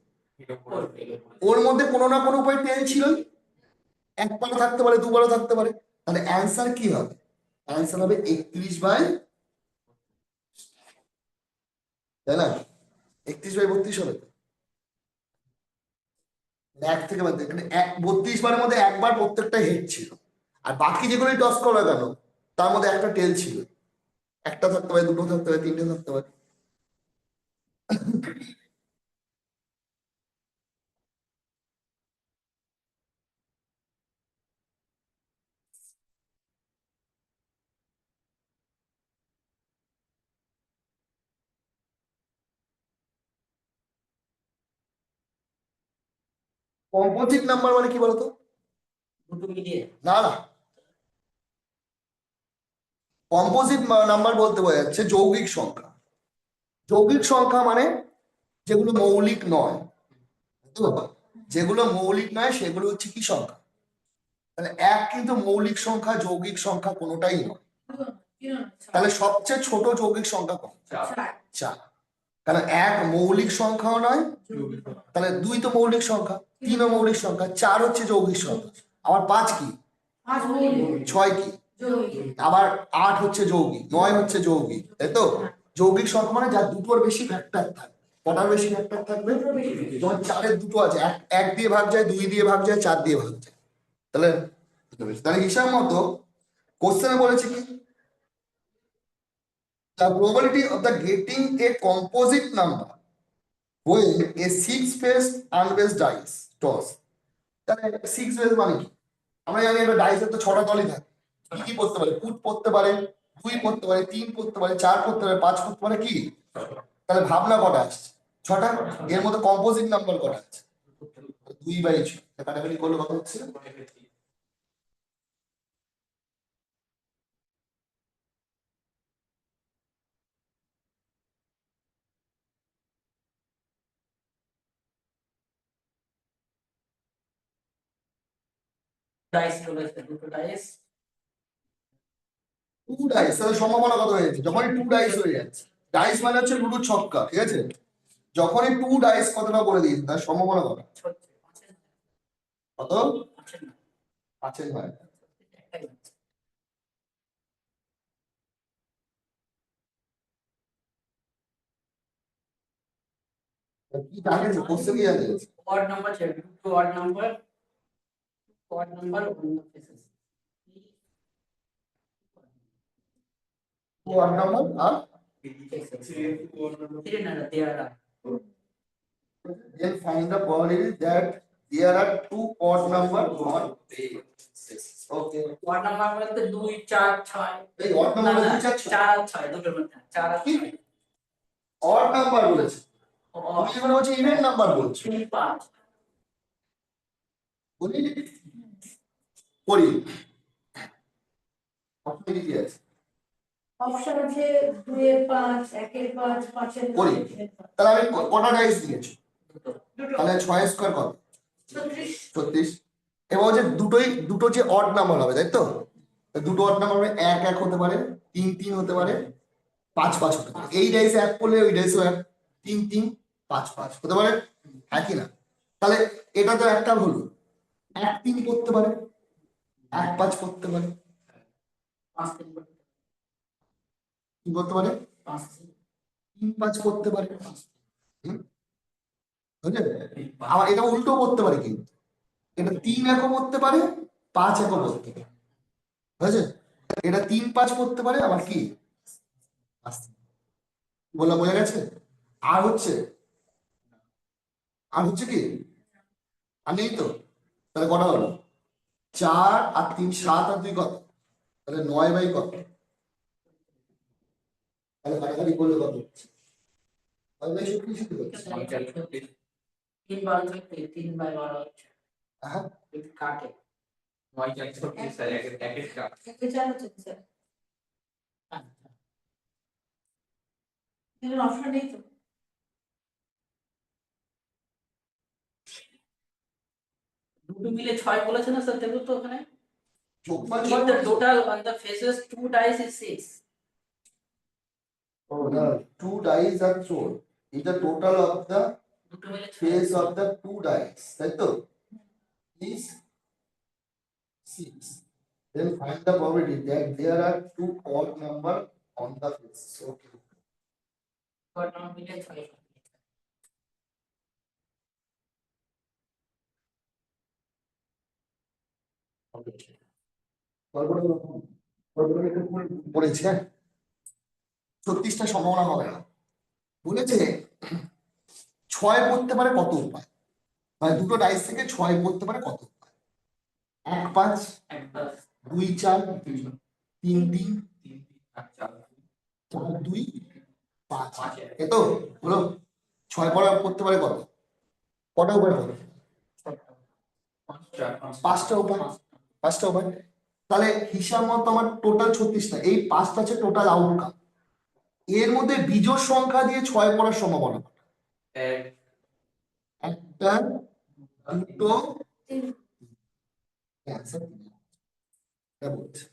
ওর মধ্যে কোনো না কোনো উপায় টেল ছিলই, একবারও থাকতে পারে, দুবারও থাকতে পারে। তাহলে অ্যান্সার কি হবে? অ্যান্সার হবে 31/, তাই না? 31/32 হবে। এক থেকে বাদ এখানে 32 বারের মধ্যে একবার প্রত্যেকটা হেড ছিল, আর বাকি যেগুলো টস করা গেল তার মধ্যে একটা টেল ছিল। একটা থাকতে পারে, দুটো থাকতে পারে, তিনটে থাকতে পারে। কম্পোজিট নাম্বার মানে কি বলতো? দুটো মিলিয়ে না না, কম্পোজিট নাম্বার বলতে বোঝা যাচ্ছে যৌগিক সংখ্যা। যৌগিক সংখ্যা মানে যেগুলো মৌলিক নয়, বুঝতে পারছো? যেগুলো মৌলিক নয় সেগুলো হচ্ছে কি সংখ্যা? তাহলে এক কিন্তু মৌলিক সংখ্যা, যৌগিক সংখ্যা কোনোটাই নয়। তাহলে সবচেয়ে ছোট যৌগিক সংখ্যা কত? 4। কারণ এক মৌলিক সংখ্যাও নয়, তাহলে 2 তো মৌলিক সংখ্যা, 3ও মৌলিক সংখ্যা, 4 হচ্ছে যৌগিক সংখ্যা, আবার 5 কি, 6 কি, আবার 8 হচ্ছে যৌগিক, 9 হচ্ছে যৌগিক, তাই তো? যৌগিক সংখ্যা মানে যার দুটোর বেশি ফ্যাক্টর থাকবে। কটার বেশি ফ্যাক্টর থাকবে? যেমন 4-এর দুটো আছে, 1 দিয়ে ভাগ যায়, 2 দিয়ে ভাগ যায়, 4 দিয়ে ভাগ যায়। তাহলে তাহলে হিসাব মতো কোশ্চেনে বলেছে কি, the probability of the getting a composite number when a 6-faced unbased dice toss. তাহলে 6 বেস মানে কি? আমরা জানি একটা ডাইসের তো 6টা তলই থাকে। কি কি পড়তে পারে? পুট পড়তে পারে, 2 পড়তে পারে, 3 পড়তে পারে, 4 পড়তে পারে, 5 পড়তে পারে, কি? তাহলে ভাবনা কটা আসছে? 6টা। এর মধ্যে কম্পোজিট নাম্বার কটা আছে? 2/6। কাটাকাটি করলে কত হচ্ছে? ডাইস চলেছে, দুটো ডাইস 2 ডাইস, তাহলে সম্ভাবনা কত হয়েছে? যখনই 2 ডাইস হয়ে যাচ্ছে, ডাইস মানে হচ্ছে লুডো ছক্কা, ঠিক আছে? যখনই 2 ডাইস কতটা করে দিয়েছে তার সম্ভাবনা কত? কত? 5-এর নয়। কি জানেন? কোশ্চেন কি জানেন? odd number ছিল, দুটো odd number অন্য faces 2 odd number R there are then find the probability that there are 2 odd number on basis. Okay. odd number বলতে 2 4 6 এই odd number না, 2 4 6 4 আর 6 দুটোর মধ্যে 4 আর 6 odd number বলেছে। তুমি যেমন হচ্ছে ইভেন নাম্বার বলছো। 3 5 বলি করি অপশন কি আছে? অপশন আছে 2 এর 5, 1 এর 5, 5 এর করি। 9। তাহলে আমি কটা ডাইস দিয়েছি? দুটো তাহলে 6 স্কয়ার কত? 36। 36। এবার হচ্ছে দুটো যে অড নাম্বার হবে, তাই তো? দুটো অড নাম্বার হবে, 1 1 হতে পারে, 3 3 হতে পারে, 5 5 হতে পারে। এই ডাইসে 1 করলে ওই ডাইসেও 1, 3 3 5 5 হতে পারে, হ্যাঁ কি না? তাহলে এটা তো একটা হলো, 1 3 করতে পারে, 1 5 করতে পারে, 5 3 করতে কি করতে পারে, 5 3 3 5 করতে পারে। হুম, বুঝলে? আবার এটা উল্টো করতে পারে, কিন্তু এটা 3 1 করতে পারে, 5 1 করতে পারে, বুঝেছে? এটা 3 5 করতে পারে, আবার কি বোঝা গেছে? আর হচ্ছে কি, আর নেই তো? তাহলে কটা হলো? 4 আর 3 7 আর 2 কত? তাহলে 9 বাই কত? তাহলে কাটাকাটি করলে কত হচ্ছে? 9 বাই 37 হচ্ছে। 3 12 থেকে 3 বাই 12 হচ্ছে, হ্যাঁ, একটু কাটে। 9 4 36 স্যার, একের কাট। একটা চার হচ্ছে স্যার, আচ্ছা, এর অপশন নেই তো। দুটো মিলে 6 বলেছে না স্যার, দেখো তো ওখানে। যোগফল If 6 the total on the faces 2 dice is 6. ও না, 2 dice are thrown. If the total of the দুটো মিলে 6। face of the 2 dice, তাই তো, is 6, then find the probability that there are 2 odd number on the face. Okay. কটা মিলে 6? গল্পটা একটু পড়েছি, হ্যাঁ, 36টা সম্ভাবনা হবে না। বলেছে 6 করতে পারে কত উপায়, মানে দুটো ডাইস থেকে 6 করতে পারে কত উপায়? 1 5, একবার 2 4, 3 3, 3 3 4 4 2 5, এই তো হলো। 6 পড়া করতে পারে কত? কটা উপায় হবে? 5 4 5টা উপায়, 5টা উপায়। তাহলে হিসাব মতো আমার টোটাল 36টা, এই 5টা হচ্ছে টোটাল আউটকাম। এর মধ্যে বিজোড় সংখ্যা দিয়ে 6 পড়ার সম্ভাবনা 1 একটা, দুটো, তিন। answer তিন। এটা বলছে।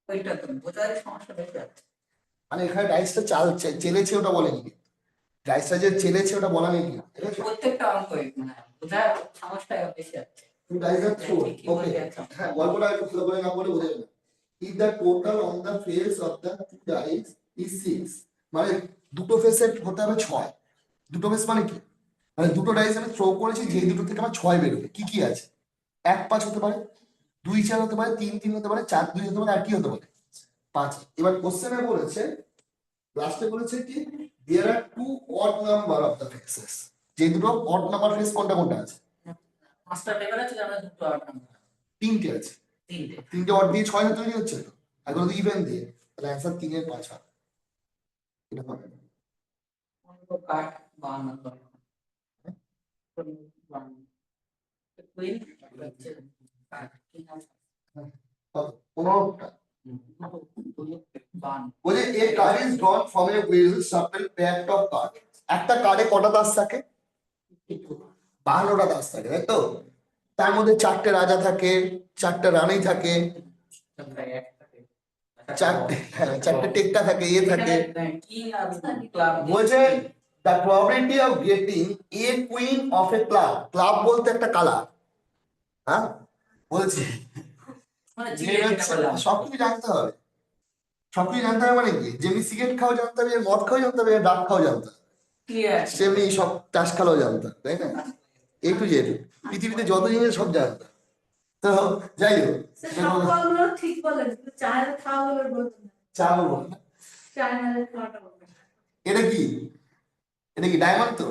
ওইটা তো বোঝার সমস্যা বেশি আছে। মানে এখানে ডাইসটা চেলেছে ওটা বলেনি, ডাইসটা যে চেলেছে ওটা বলা নেই কি, ঠিক আছে? প্রত্যেকটা অঙ্কই মানে বোঝার সমস্যা বেশি আছে। Two dice are thrown. কি Okay. বলতে চাচ্ছ? হ্যাঁ, গল্পটা একটু ভালো করে না বলে বোঝা যাবে না। If the total on the face of the 2 dice is 6, মানে দুটো ফেসের হতে হবে 6। দুটো ফেস মানে কি, মানে দুটো ডাইস আমি থ্রো করেছি, যে দুটো থেকে আমার 6 বেরোবে, কি কি আছে? 1 5 হতে পারে, 2 4 হতে পারে, 3 3 হতে পারে, 4 2 হতে পারে, আর কি হতে পারে? 5। এবার কোশ্চেনে বলেছে, লাস্টে বলেছে কি, there are 2 odd number of the faces, যে দুটো odd number ফেস কোনটা কোনটা আছে? পাঁচটা পেপার আছে, আমরা দুটো আউটকাম, 3টে আছে। তিনটে। 3টে অড দিয়ে 6 তৈরি হচ্ছে তো, এগুলো তো ইভেন দিয়ে, তাহলে অ্যান্সার 3 এর 5 হবে। এটা হবে না। অঙ্ক কাট 52 করে। কুইন হচ্ছে কাট কি নাম? কত? 15টা। 52। বলে a card is drawn from a wheel shuffle pack of cards, একটা কার্ডে কটা দাস থাকে? 52টা দাস থাকে, তাই তো? তার মধ্যে 4টে রাজা থাকে, 4টে রানী থাকে, 4টে টেক্কা থাকে, এ থাকে। কিং আর ক্লাব বলছে the probability of getting a queen of a club, club বলতে একটা কালার, হ্যাঁ, বলছে মানে যে জিজ্ঞেস হচ্ছে করলাম। সবকিছু জানতে হবে, সবকিছু জানতে হবে মানে কি, যেমনি সিগারেট খাওয়া জানতে হবে, মদ খাওয়া জানতে হবে, ডাব খাওয়া জানতে হবে, ক্লিয়ার। সেমনি সব চাষ খাওয়াও জানতে হবে, তাই না? এ টু জেড পৃথিবীতে যত জিনিস সব জানতে হবে। তো যাই হোক, স্যার সব ফলগুলো ঠিক বলেন, কিন্তু চায়ের খাওয়াগুলো বলতেন না। চা বলবো না। চায়ের খাওয়াটা বলবেন। এটা কি, এটা কি ডায়মন্ড তো?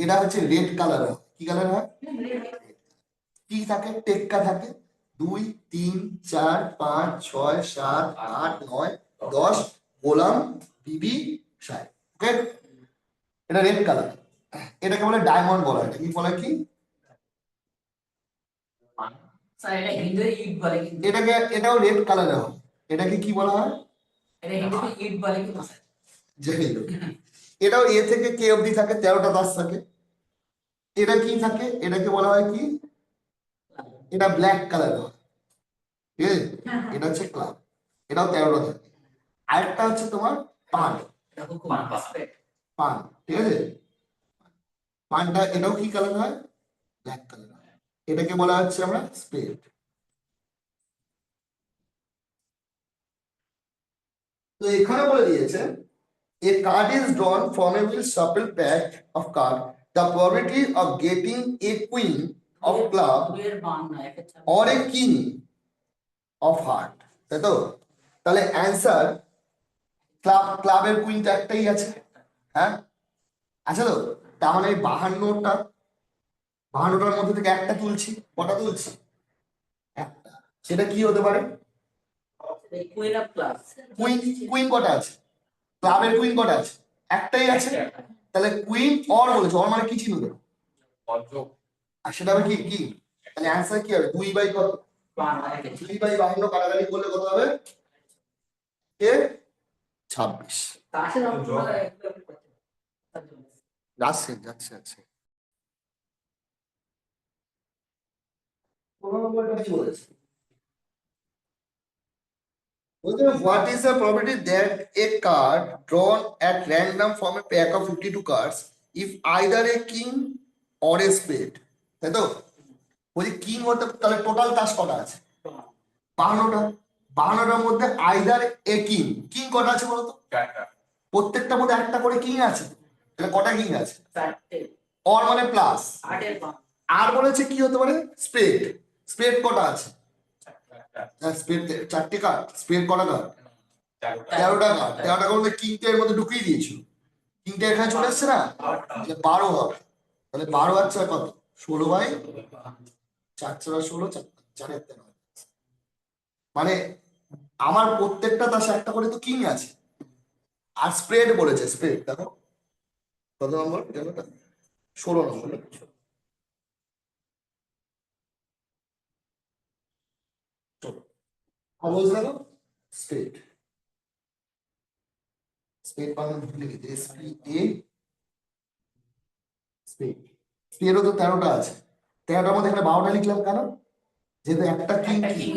এটা হচ্ছে রেড কালার, কি কালার হয়? কি থাকে? টেক্কা থাকে, 2 3 4 5 6 7 8 9 10, গোলাম, বিবি, সাহেব। ওকে, এটা রেড কালার, এটাকে বলে ডায়মন্ড বলা হয়। এটা কি বলা হয়, কি? স্যার এটা হিন্দুতে ইট বলে, কিন্তু এটাকে, এটাও রেড কালারের হয়, এটাকে কি বলা হয়? এটা হিন্দুতে ইট বলে কিন্তু স্যার। যাই হোক, এটাও এ থেকে কে অবধি থাকে, 13টা দাস থাকে, এটা কি থাকে, এটাকে বলা হয় কি, এটা ব্ল্যাক কালার হয়, ঠিক আছে, এটা হচ্ছে ক্লাব, এটাও 13টা থাকে। আরেকটা হচ্ছে তোমার পান, এটা হুকুম পান, পান। স্পেড। পান, ঠিক আছে, পানটা এটাও কি কালার হয়, ব্ল্যাক কালার হয়, এটাকে বলা হচ্ছে আমরা স্পেড। তো এখানে বলে দিয়েছে a card is drawn from a well shuffled pack of cards. The probability of getting a queen of club দুইয়ের বান না একের চার or a king of heart, তাই তো? তাহলে অ্যান্সার ক্লাবের কুইনটা একটাই আছে, হ্যাঁ আছে তো, তার মানে 52টার মধ্যে থেকে একটা তুলছি, কটা তুলছি, একটা, সেটা কি হতে পারে, queen of class. Queen, queen কটা আছে, ক্লাবের কুইন কটা আছে, একটাই আছে, তাহলে কুইন অর বলেছে, অর মানে কি চিহ্ন দেবো, অযোগ। আর সেটা হবে কি কি, তাহলে অ্যান্সার কি হবে, 2 বাই কত, বান একের 2/52 কাটাকাটি করলে কত হবে, এ 26। তাসে আমরা যাচ্ছে যাচ্ছে যাচ্ছে 15 নম্বরটা কি বলেছে, বলতে what is the probability that a card drawn at random from a pack of 52 cards if either a king or a spade, তাই তো, বলছি কিং হতে, তাহলে টোটাল তাস কটা আছে, 52টা, 52টার মধ্যে আইদার এ কিং, কিং কটা আছে বলতো, চারটা। প্রত্যেকটার মধ্যে একটা করে কিং আছে, তাহলে কটা কিং আছে, চারটে অর মানে প্লাস, আটের বান আর বলেছে কি হতে পারে স্পেড, স্পেড কটা আছে, চারটা। স্পেড 4টে কার্ড, স্পেড কটা কার্ড, চারটা। 13টা কার্ড, 13টা কার্ড মধ্যে কিংটা এর মধ্যে ঢুকিয়ে দিয়েছিল, কিংটা এখানে চলে এসছে না, তাহলে 12 হবে, তাহলে 12 আর 4 কত, 16/4 4 4 13, মানে আমার প্রত্যেকটা তাসে একটা করে তো কিং আছে, আর স্প্রেড বলেছে, স্প্রেড দেখো কত নম্বর জানোটা, 16 নম্বর, বলছে দেখো স্প্রেড, স্পেড বাংলা ভুলে গেছে, SPA, স্পেড, স্পেডও তো 13টা আছে, 13টার মধ্যে এখানে 12টা লিখলাম কেন, যেহেতু একটা কিং, একটা কিং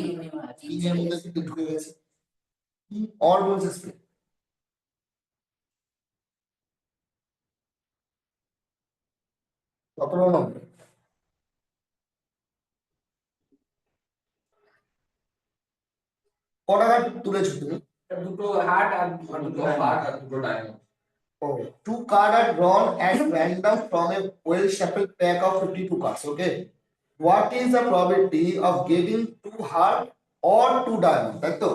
কিং কিং এর মধ্যে কিন্তু ঢুকে গেছে, কি অর বলছে স্পেড, কত নম্বর, কটা কার্ড তুলেছো তুমি, দুটো হার্ট আর দুটো হার্ট আর দুটো diamond. oh, 2 cards are drawn at random from a well shuffled pack of 52 cards, okay, what is the probability of getting 2 heart or 2 diamond, তাই তো,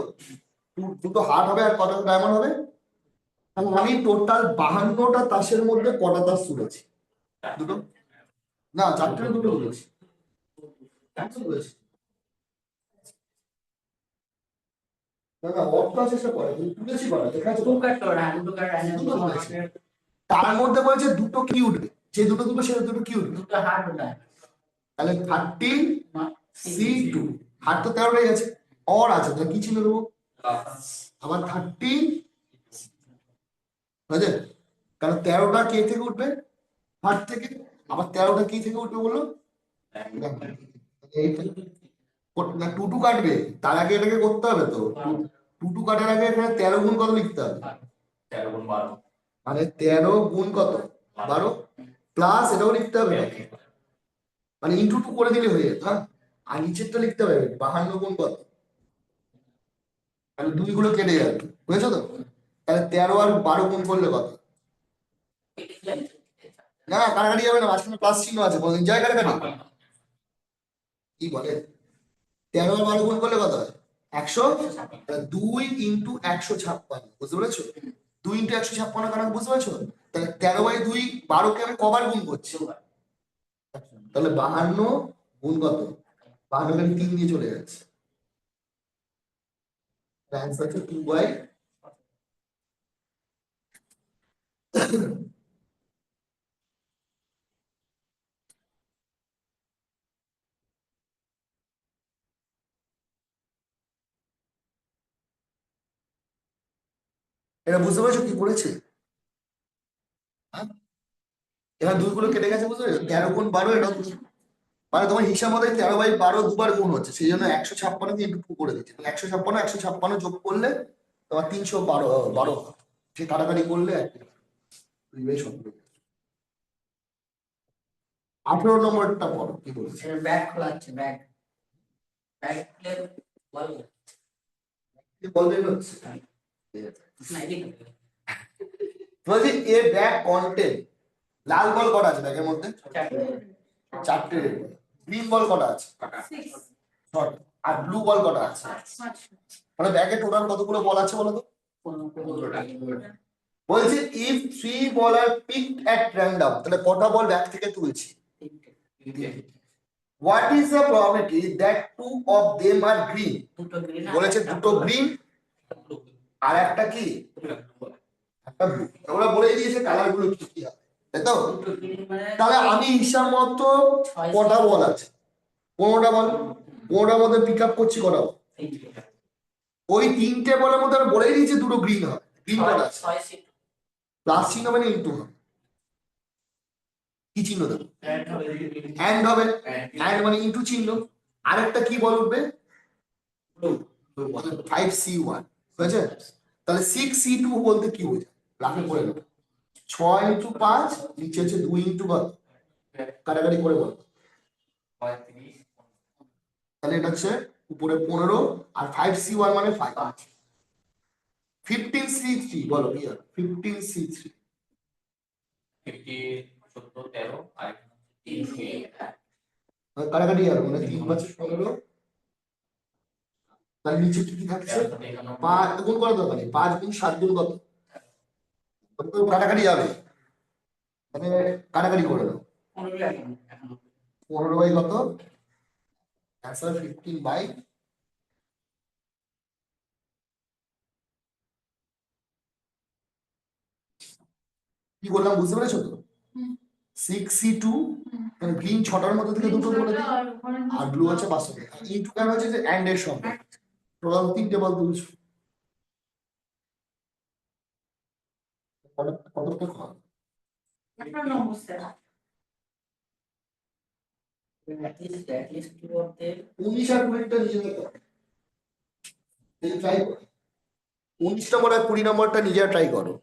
দুটো হার্ট হবে আর কটা ডায়মন্ড হবে, তাহলে আমি টোটাল 52টা তাসের মধ্যে কটা তাস তুলেছি, দুটো, না 4টে না, দুটো তুলেছি, একটা তুলেছি, না না অর্থ আছে সেটা পরে, কিন্তু তুলেছি কটা দেখা যাচ্ছে টু তো? কাট করে হ্যাঁ দুটো কাট দুটো তুলেছি, তার মধ্যে বলছে দুটো কি উঠবে, যে দুটো তুলবে সে দুটো কি উঠবে, দুটো হার্ট ওটা তাহলে 30C2, হার তো 13টাই আছে, অর আছে, তাহলে কি ছিল দেবো, আবার 30, বুঝলে, কারণ 13টা কে থেকে উঠবে, হার থেকে, আবার 13টা কি থেকে উঠবে বললো, এইটা, না টু কাটবে, তার আগে এটাকে করতে হবে তো, টু কাটার আগে এখানে 13 গুণ কত লিখতে হবে, 13 গুণ 12। মানে 13 গুণ কত, 12, প্লাস এটাও লিখতে হবে নাকি, মানে ইন্টু 2 করে দিলে হয়ে যেত, হ্যাঁ, আর নিচেরটা লিখতে হবে 52 গুণ কত, তাহলে 2 গুলো কেটে যাবে, বুঝেছো তো, তাহলে 13 আর 12 গুণ করলে কত, না কাটাকাটি যাবে না, মাঝখানে প্লাস চিহ্ন আছে, বলেন যায় কাটাকাটি, কি বলে, 13 আর 12 গুণ করলে কত হয় 100, 2 ইন্টু 156, বুঝতে পেরেছো, 2 ইন্টু 156 কারণ বুঝতে পারছো, তাহলে 13/2 12কে আমি কবার গুণ করছি, তাহলে 52 গুণ কত, 52 কে 3 দিয়ে চলে যাচ্ছে, অ্যান্সার হচ্ছে 2/, এটা বুঝতে পারছো কি করেছে, হ্যাঁ? এখানে 2 গুলো কেটে গেছে, বুঝতে পেরেছো? 13 গুণ 12 এটা মানে তোমার হিসাব মতো 13/12 দুবার গুণ হচ্ছে, সেই জন্য 156 দিয়ে একটু করে দিচ্ছে। 156 যোগ করলে তোমার 312 সে কাটাকাটি করলে 18 নম্বরটা পড়ো কি বলছে। ব্যাগ খোলা আছে, ব্যাগ ব্যাগ খুলে বল কি বলবে হচ্ছে না এদিকে বলছি এ ব্যাগ কন্টেন্ট, লাল বল কটা আছে ব্যাগের মধ্যে? চারটে। 4টে। গ্রিন বল কটা আছে? 6. 6টা। আর ব্লু বল কটা আছে? মানে ব্যাগে টোটাল কতগুলো বল আছে বলো তো? 15টা। বলছে if 3 ball are picked at random, তাহলে কটা বল ব্যাগ থেকে তুলছি? What is the probability that 2 of them are green? দুটো গ্রিন বলেছে দুটো গ্রিন আর একটা কি? একটা ব্লু। আমরা বলেই দিয়েছে কালার গুলো কি কি হবে, তাই তো? দুটো গ্রিন মানে তাহলে আমি হিসাব মতো কটা বল আছে? 15টা বল। 15টার মধ্যে পিক আপ করছি কটা বল? ওই 3টে বলের মধ্যে আমি বলেই দিয়েছি দুটো গ্রিন হবে। গ্রিন কটা আছে? 6 সিট প্লাস চিহ্ন মানে ইনটু হবে। কি চিহ্ন দেবো? অ্যাড হবে অ্যান্ড হবে। অ্যান্ড মানে ইনটু চিহ্ন। আরেকটা কি বল উঠবে? ব্লু 5C1 হয়েছে? তাহলে 6C2 বলতে কি বোঝায়? রাখে করে নেবো 6 ইন্টু 5, নিচে হচ্ছে 2 ইন্টু কত? কাটাকাটি করে বল। তাহলে এটা হচ্ছে উপরে 15 আর 5C1 মানে 5। 15C3 বলো কি হবে? 15C3 কাটাকাটি হবে মানে 3 5 15। তার নিচে কি থাকছে? 5 গুণ করা দরকার নেই, 5 গুণ 7 গুণ কত? কাটাকাটি যাবে, মানে কাটাকাটি করে দাও। 15 এখন 15 বাই কত? অ্যান্সার 15 বাই কি বললাম বুঝতে পেরেছো তো? 6C2 মানে গ্রিন 6টার মধ্যে থেকে দুটো বলে দিই, আর ব্লু হচ্ছে 500। ইনটু কেন হচ্ছে যে অ্যান্ড এর সঙ্গে টোটাল 3টে বল তুলছো। কতটা কম? at least two of them 19 আর 20টা নিজেরা করো, ট্রাই করো। 19 নম্বর আর 20 নম্বরটা নিজেরা ট্রাই করো।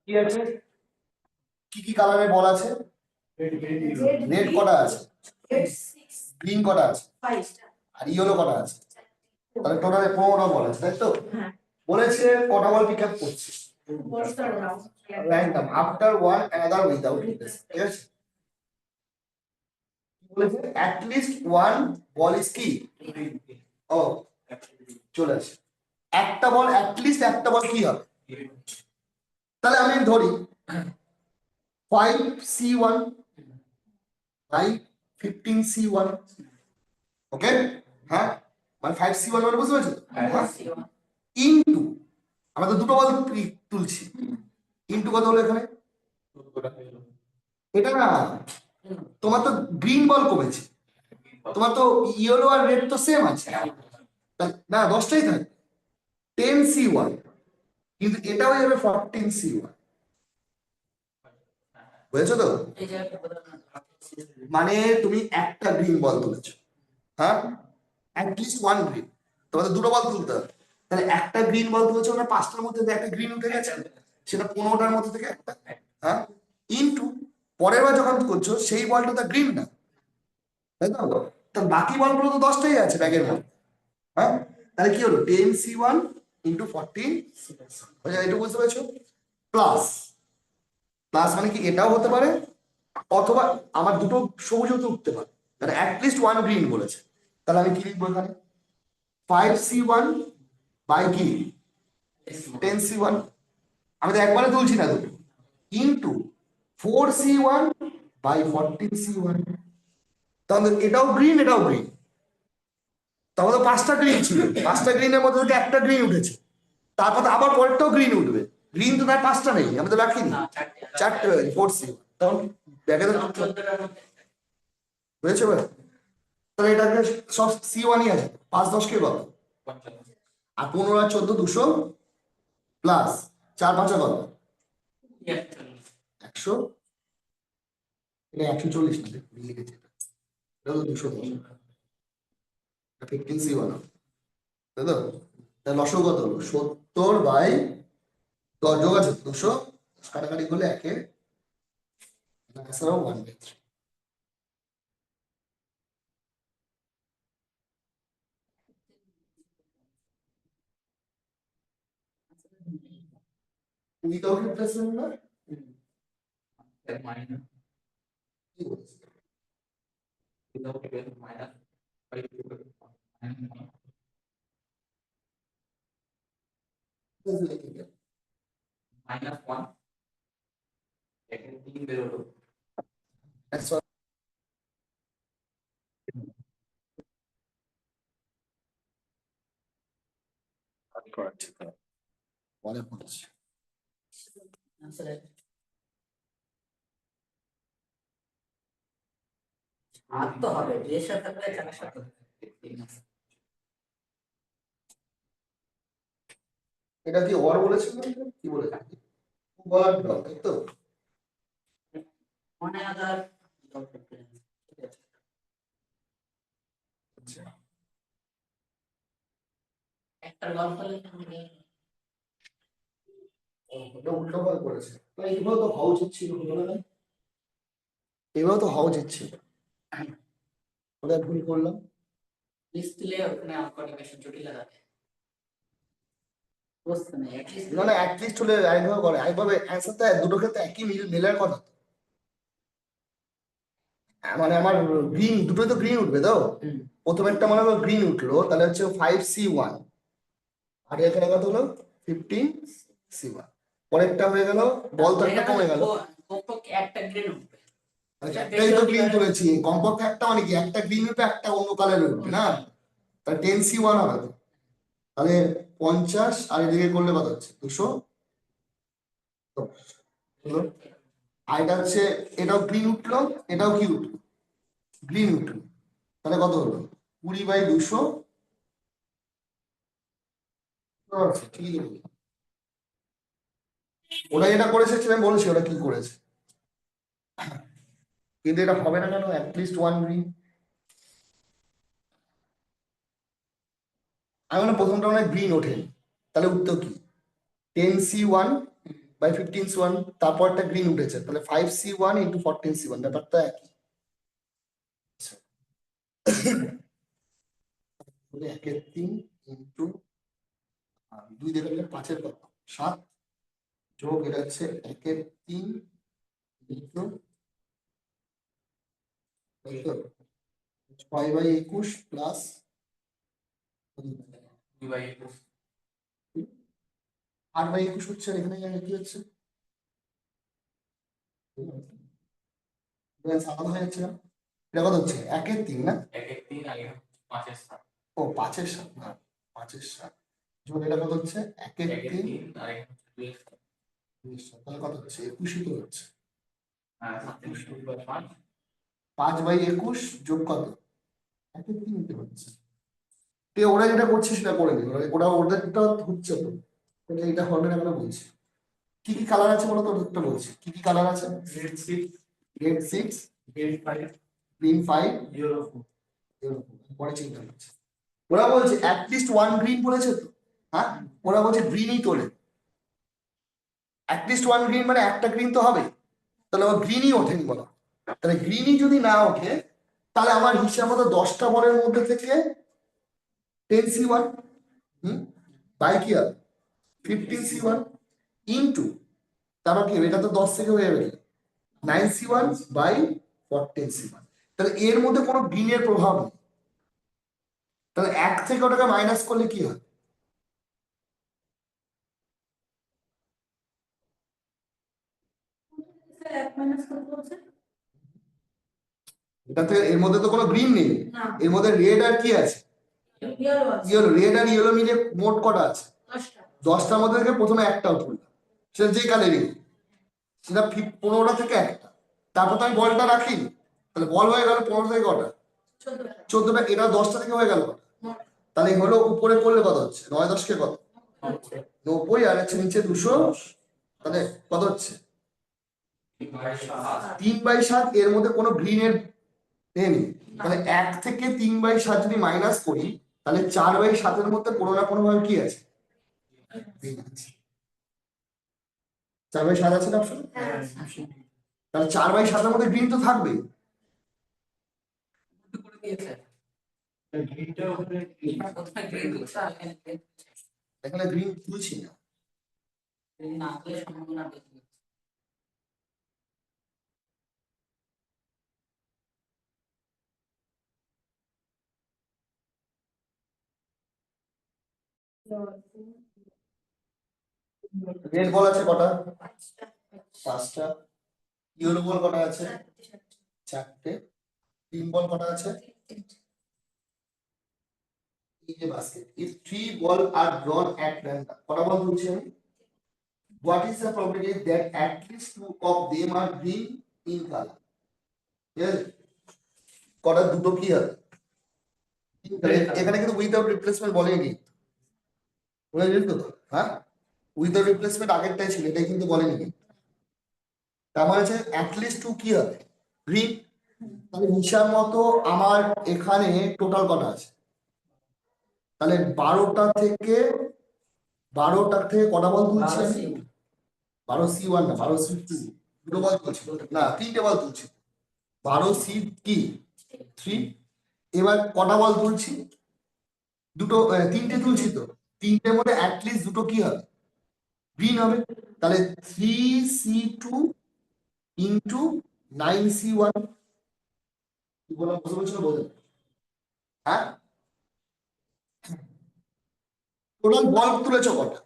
কি আছে? কি কি কালারের বল আছে? রেড কটা আছে? 6. গ্রিন কটা আছে? 5. আর ইয়েলো কটা আছে? তাহলে টোটালে 15টা বল আছে, তাই তো? বলেছে কটা বল পিক আপ করছে? Random after one another without replace, ঠিক আছে? বলেছে at least one ball is কি? ও চলে আসে একটা বল, অ্যাট লিস্ট একটা বল কি হবে? তাহলে আমি ধরি 5C1 বাই 15C1, ওকে? হ্যাঁ, মানে 5C1 মানে বুঝতে পেরেছো? ইনটু আমরা তো দুটো বল তুলছি, ইনটু কত হলো এখানে? এটা না, তোমার তো গ্রিন বল কমেছে, তোমার তো ইয়েলো আর রেড তো সেম আছে, না 10টাই থাকবে 10C1, কিন্তু এটাও যাবে 14C1, বুঝেছো তো? এই যে একটা কথা মানে তুমি একটা গ্রিন বল তুলেছো, হ্যাঁ, অ্যাটলিস্ট ওয়ান গ্রিন, তোমাদের দুটো বল তুলতে হবে। তাহলে একটা গ্রিন বল তুলেছো মানে 5টার মধ্যে থেকে একটা গ্রিন উঠে গেছে, সেটা 15টার মধ্যে থেকে একটা, হ্যাঁ, ইনটু পরের বার যখন করছো সেই বলটা তো গ্রিন না, তাই তো? তার বাকি বলগুলো তো 10টাই আছে ব্যাগের মধ্যে, হ্যাঁ, তাহলে কি হলো 10C1 ইন্টু 14, এটা বুঝতে পেরেছো? প্লাস প্লাস মানে কি এটাও হতে পারে, অথবা আমার দুটো সবুজও তো উঠতে পারে, মানে অ্যাটলিস্ট ওয়ান গ্রিন বলেছে। তাহলে আমি কি লিখবো এখানে? 5C1 বাই কি 10C1, আমি তো একবারে তুলছি না দুটো, ইন্টু 4C1 বাই 14C1, তাহলে এটাও গ্রিন এটাও গ্রিন, তাহলে তো 5টা গ্রিন ছিল, 5টা গ্রিনের মধ্যে থেকে একটা গ্রিন উঠেছে, তারপর তো আবার পরেরটাও গ্রিন উঠবে, গ্রিন তো তার 5টা নেই, আমি তো রাখিনি, না চারটে 4টে 4C1, তখন ব্যাগে তো 14টার মধ্যে হয়েছে। তাহলে এটাকে সব C1ই আছে, 5 10 কে কত, 55 আর 15 আর 14 200 প্লাস 4 5 কত, 100, এটা 140 না, ভুলে গেছি এটা, এটা তো 210, এটা 15C1 তাই তো। তাহলে লসও কত হলো 70/10, যোগ আছে 200, কাটাকাটি করলে একে এছাড়াও 1/3। উইদাউট রিপ্লেসমেন্ট না, minus কি বলছে? without even minus 5 minus 1 এখানে 3 বেরোলো That's what correct. পরে বলছি। আসলে আর তো হবে, রেশা থাকলে 4 এটা কি ওর বলেছিল, কি বলেছে, বলার ডট তাই তো। মনে আদার আচ্ছা, একটা গল্প ওটা উল্টো ভাবে করেছে, তো এইভাবে তো হওয়া উচিত ছিল, হলো না, এইভাবে তো হওয়া উচিত ছিল, ওটা ভুল করলাম। লিস্ট দিলে ওখানে অঙ্কটা বেশি জটিল লাগে, বুঝতে নেই অ্যাটলিস্ট না না, অ্যাটলিস্ট হলে আরেকভাবে করে, আরেকভাবে অ্যান্সারটা দুটো ক্ষেত্রে একই মেলার কথা। মানে আমার গ্রিন, দুটোই তো গ্রিন উঠবে তো, প্রথমেরটা মনে হয় গ্রিন উঠলো, তাহলে হচ্ছে 5C1, আর এখানে কত হলো 15C1, পরেরটা হয়ে গেল, বল তো একটা কমে গেল, কমপক্ষে একটা গ্রেড উঠবে। আচ্ছা একটাই তো গ্রিন তুলেছি, কমপক্ষে একটা মানে কি, একটা গ্রিন উঠবে একটা অন্য কালার উঠবে না, তাহলে 10C1 হবে তো। তাহলে 50 আর এদিকে করলে কত হচ্ছে 200, হলো। আর এটা হচ্ছে, এটাও গ্রিন উঠলো, এটাও কি উঠলো, গ্রিন উঠলো, তাহলে কত হলো 20/200, ঠিকই তো বললাম। ওরা যেটা করেছে আমি বলছি ওরা কি করেছে, কিন্তু এটা হবে না কেন, অ্যাটলিস্ট 1 গ্রিন। আমি বললাম প্রথমটা মানে গ্রিন ওঠে, তাহলে উত্তর কি 10C1/15C1, তারপর একটা গ্রিন উঠেছে, তাহলে 5C1 × 14C1, ব্যাপারটা একই। তাহলে 1/3 ইন্টু 2 দেখে গেলে 5-এর কত 7, যোগ এটা হচ্ছে 1/3 ইন্টু 6/21 প্লাস 2/21 8/21 হচ্ছে, আর এখানে কি হচ্ছে, সাধারণ হয়ে যাচ্ছে না? এটা কত হচ্ছে 1/3 না, 1/3 আর 5/7 ও 5/7 না, 5/7 যোগ এটা কত হচ্ছে 1/3, 1/3 আর এখানে 2/7 তাহলে কত হচ্ছে 21 তো হচ্ছে, আর 2/5 5/21 যোগ কত 1/3 নিতে হচ্ছে। তো ওরা যেটা করছে সেটা করে দিন, ওরা ওদেরটা হচ্ছে তো, ওটা এটা হবে না কেন বলছি। কি কি কালার আছে বলো তো, ওদেরটা বলছি কি কি কালার আছে, red 6 red 6, green 5 green 5, yellow 4 পরে চিন্তা করছে। ওরা বলছে অ্যাটলিস্ট 1 গ্রিন বলেছে তো, হ্যাঁ ওরা বলছে গ্রিনই তোলে, অ্যাটলিস্ট 1 গ্রিন মানে একটা গ্রিন তো হবে, তাহলে আমার গ্রিনই ওঠেনি বলো, তাহলে গ্রিনই যদি না ওঠে, তাহলে আমার হিসাব মতো 10টা বলের মধ্যে থেকে 10C1 বাই কি হবে 15C1 ইন্টু, তারপর কি হবে, এটা তো 10 থেকে হয়ে যাবে 9C1/14C1, তাহলে এর মধ্যে কোনো গ্রিনের প্রভাব নেই, তাহলে 1 থেকে ওটাকে মাইনাস করলে কি হয়, এটাতে এর মধ্যে তো কোনো গ্রিন নেই, এর মধ্যে রেড আর কি আছে, ইয়েলো, রেড আর ইয়েলো মিলে মোট কটা আছে 10টার মধ্যে থেকে প্রথমে একটা উঠলো, সেটা যে কালারই, সেটা 15টা থেকে একটা, তারপর তো আমি বলটা রাখি, তাহলে বল হয়ে গেল 15 থেকে কটা 14টা, এটা 10টা থেকে হয়ে গেল কটা? তাহলে হলো উপরে করলে কত হচ্ছে? 9 10 কে কত? 90, আর হচ্ছে নিচে 200, তাহলে কত হচ্ছে? 3/7। এর মধ্যে কোনো গ্রিনের নেই, তাহলে 1 থেকে 3/7 যদি মাইনাস করি, তাহলে 4/7 মধ্যে কোনো না কোনো ভাবে কি আছে? গ্রিন আছে। 4/7 আছে না অপশন? তাহলে 4/7 মধ্যে গ্রিন তো থাকবেই। এখানে গ্রিন তুলছি না। রেড বল আছে কটা? 5টা। ইয়েলো বল কটা আছে? 4টে। গ্রিন বল কটা আছে? এই যে basket, if 3 ball are drawn at random, কটা বল তুলছি আমি? What is the probability that at least 2 of them are green in color? Yes. কটা? দুটো কি হবে? এখানে কিন্তু উইদাউট রিপ্লেসমেন্ট বলেনি, বুঝে গেলি তো? হ্যাঁ, উইদাউট রিপ্লেসমেন্ট আগেরটাই ছিল, এটাই কিন্তু বলেনি। তার মানে হচ্ছে অ্যাটলিস্ট 2 কি হবে? গ্রিন। তাহলে হিসাব মতো আমার এখানে টোটাল কটা আছে? তাহলে 12টা থেকে কটা বল তুলছি আমি? 12C1 না, 12C2, দুটো বল তুলছি না, 3টে বল তুলছি। 12C কি 3। এবার কটা বল তুলছি? দুটো, 3টে তুলছি তো, 3টের মধ্যে অ্যাটলিস্ট দুটো কি হবে? গ্রিন হবে। তাহলে 3C2 ইন্টু 9C1, কি বললাম বুঝতে পারছো? বোঝেন? হ্যাঁ, টোটাল বল তুলেছো কটা?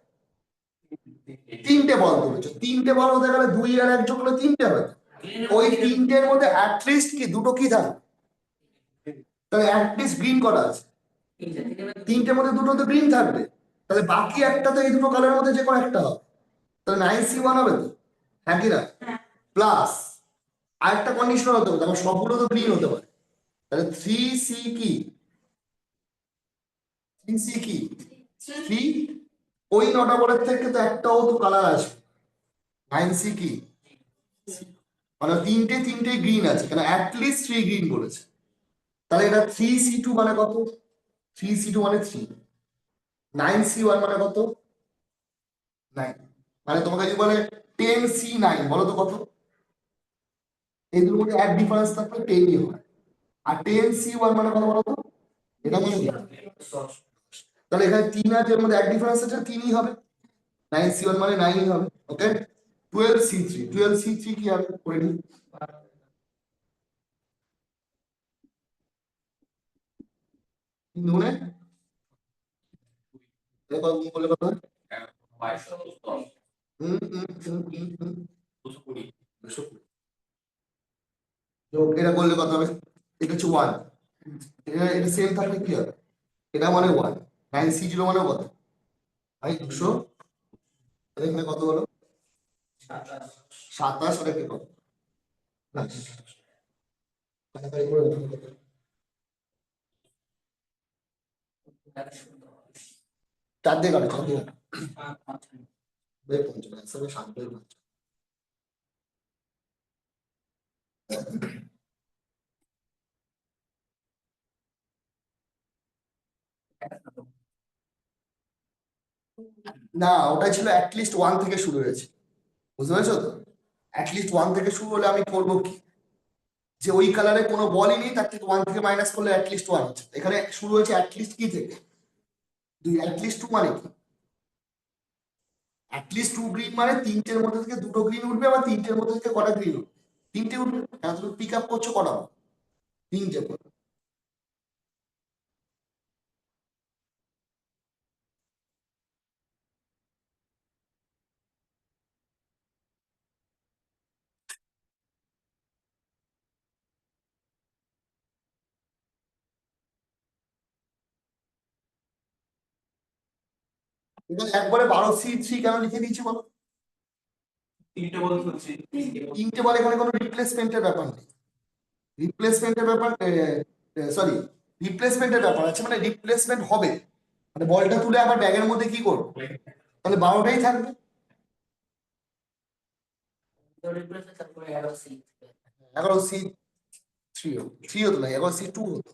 3টে বল তুলেছো। 3টে বল হতে গেলে 2 আর 1 যোগ করলে 3টে হবে। ওই 3টের মধ্যে অ্যাটলিস্ট কি দুটো কি থাকবে? তাহলে অ্যাটলিস্ট গ্রিন কটা আছে? 3টের মধ্যে দুটো তো গ্রিন থাকবে। তাহলে বাকি একটা তো এই দুটো কালারের মধ্যে যে কোনো একটা হবে। তাহলে 9C1 হবে তো? হ্যাঁ কি না? প্লাস আরেকটা কন্ডিশন হতে পারে, আমার সবগুলো তো গ্রিন হতে পারে। তাহলে 3C কি? 3C কি? 3। ওই 9টা বলের থেকে তো একটাও তো কালার আসবে। 9C কি? মানে 3টে গ্রিন আছে, কেন অ্যাটলিস্ট 3 গ্রিন বলেছে। তাহলে এটা 3C2 মানে কত? 3C2 মানে 3। 9C1 মানে কত? 9। মানে তোমাকে যদি বলে 10C9, বলো তো কত? এই দুটোর মধ্যে এক ডিফারেন্স থাকলে 10ই হয়। আর 10C1 মানে কত বলো তো? এটা মানে কি? তাহলে এখানে 3 আছে, এর মধ্যে এক ডিফারেন্স আছে, 3ই হবে। 9C1 মানে 9ই হবে। ওকে, 12C3 কি হবে করে নিই। নুনে দেখো বলে কত হয়? 2210, হুম হুম হুম হুম হুম 220। 220। এটা করলে কত হবে? এটা হচ্ছে 1, এটা সেম থাকলে কি হবে? এটা মানে 1। 9C0 মানে কত ভাই? 200। এখানে কত হলো? 27। আর কি কত? না, কাটাকাটি করে দেখো কত। 4 দিয়ে কাটো, 4 দিয়ে কাটো। বের 55, একসাথে 7 বের 55। না, ওটা ছিল অ্যাটলিস্ট 1 থেকে শুরু হয়েছে, বুঝতে পেরেছো তো? অ্যাটলিস্ট 1 থেকে শুরু হলে আমি করবো কি, যে ওই কালারে কোনো বলই নেই, তার থেকে 1 থেকে মাইনাস করলে অ্যাটলিস্ট 1 হচ্ছে। এখানে শুরু হয়েছে অ্যাটলিস্ট কি থেকে? 2। অ্যাটলিস্ট 2 মানে কি? অ্যাটলিস্ট 2 গ্রিন মানে 3টের মধ্যে থেকে দুটো গ্রিন উঠবে, আবার 3টের মধ্যে থেকে কটা গ্রিন উঠবে? 3টে উঠবে। তুমি পিক আপ করছো কটা? 3টে করে। এখানে একবারে 12C3 কেন লিখে দিয়েছি বলো? 3টে বল তুলছি। 3টে বল, এখানে কোনো রিপ্লেসমেন্টের ব্যাপার নেই। রিপ্লেসমেন্টের ব্যাপার সরি রিপ্লেসমেন্টের ব্যাপার আছে, মানে রিপ্লেসমেন্ট হবে, মানে বলটা তুলে আবার ব্যাগের মধ্যে কি করবো, তাহলে 12টাই থাকবে। তো রিপ্লেসে তারপরে 11C 11C3 থ্রি হতো না, 11C2 হতো,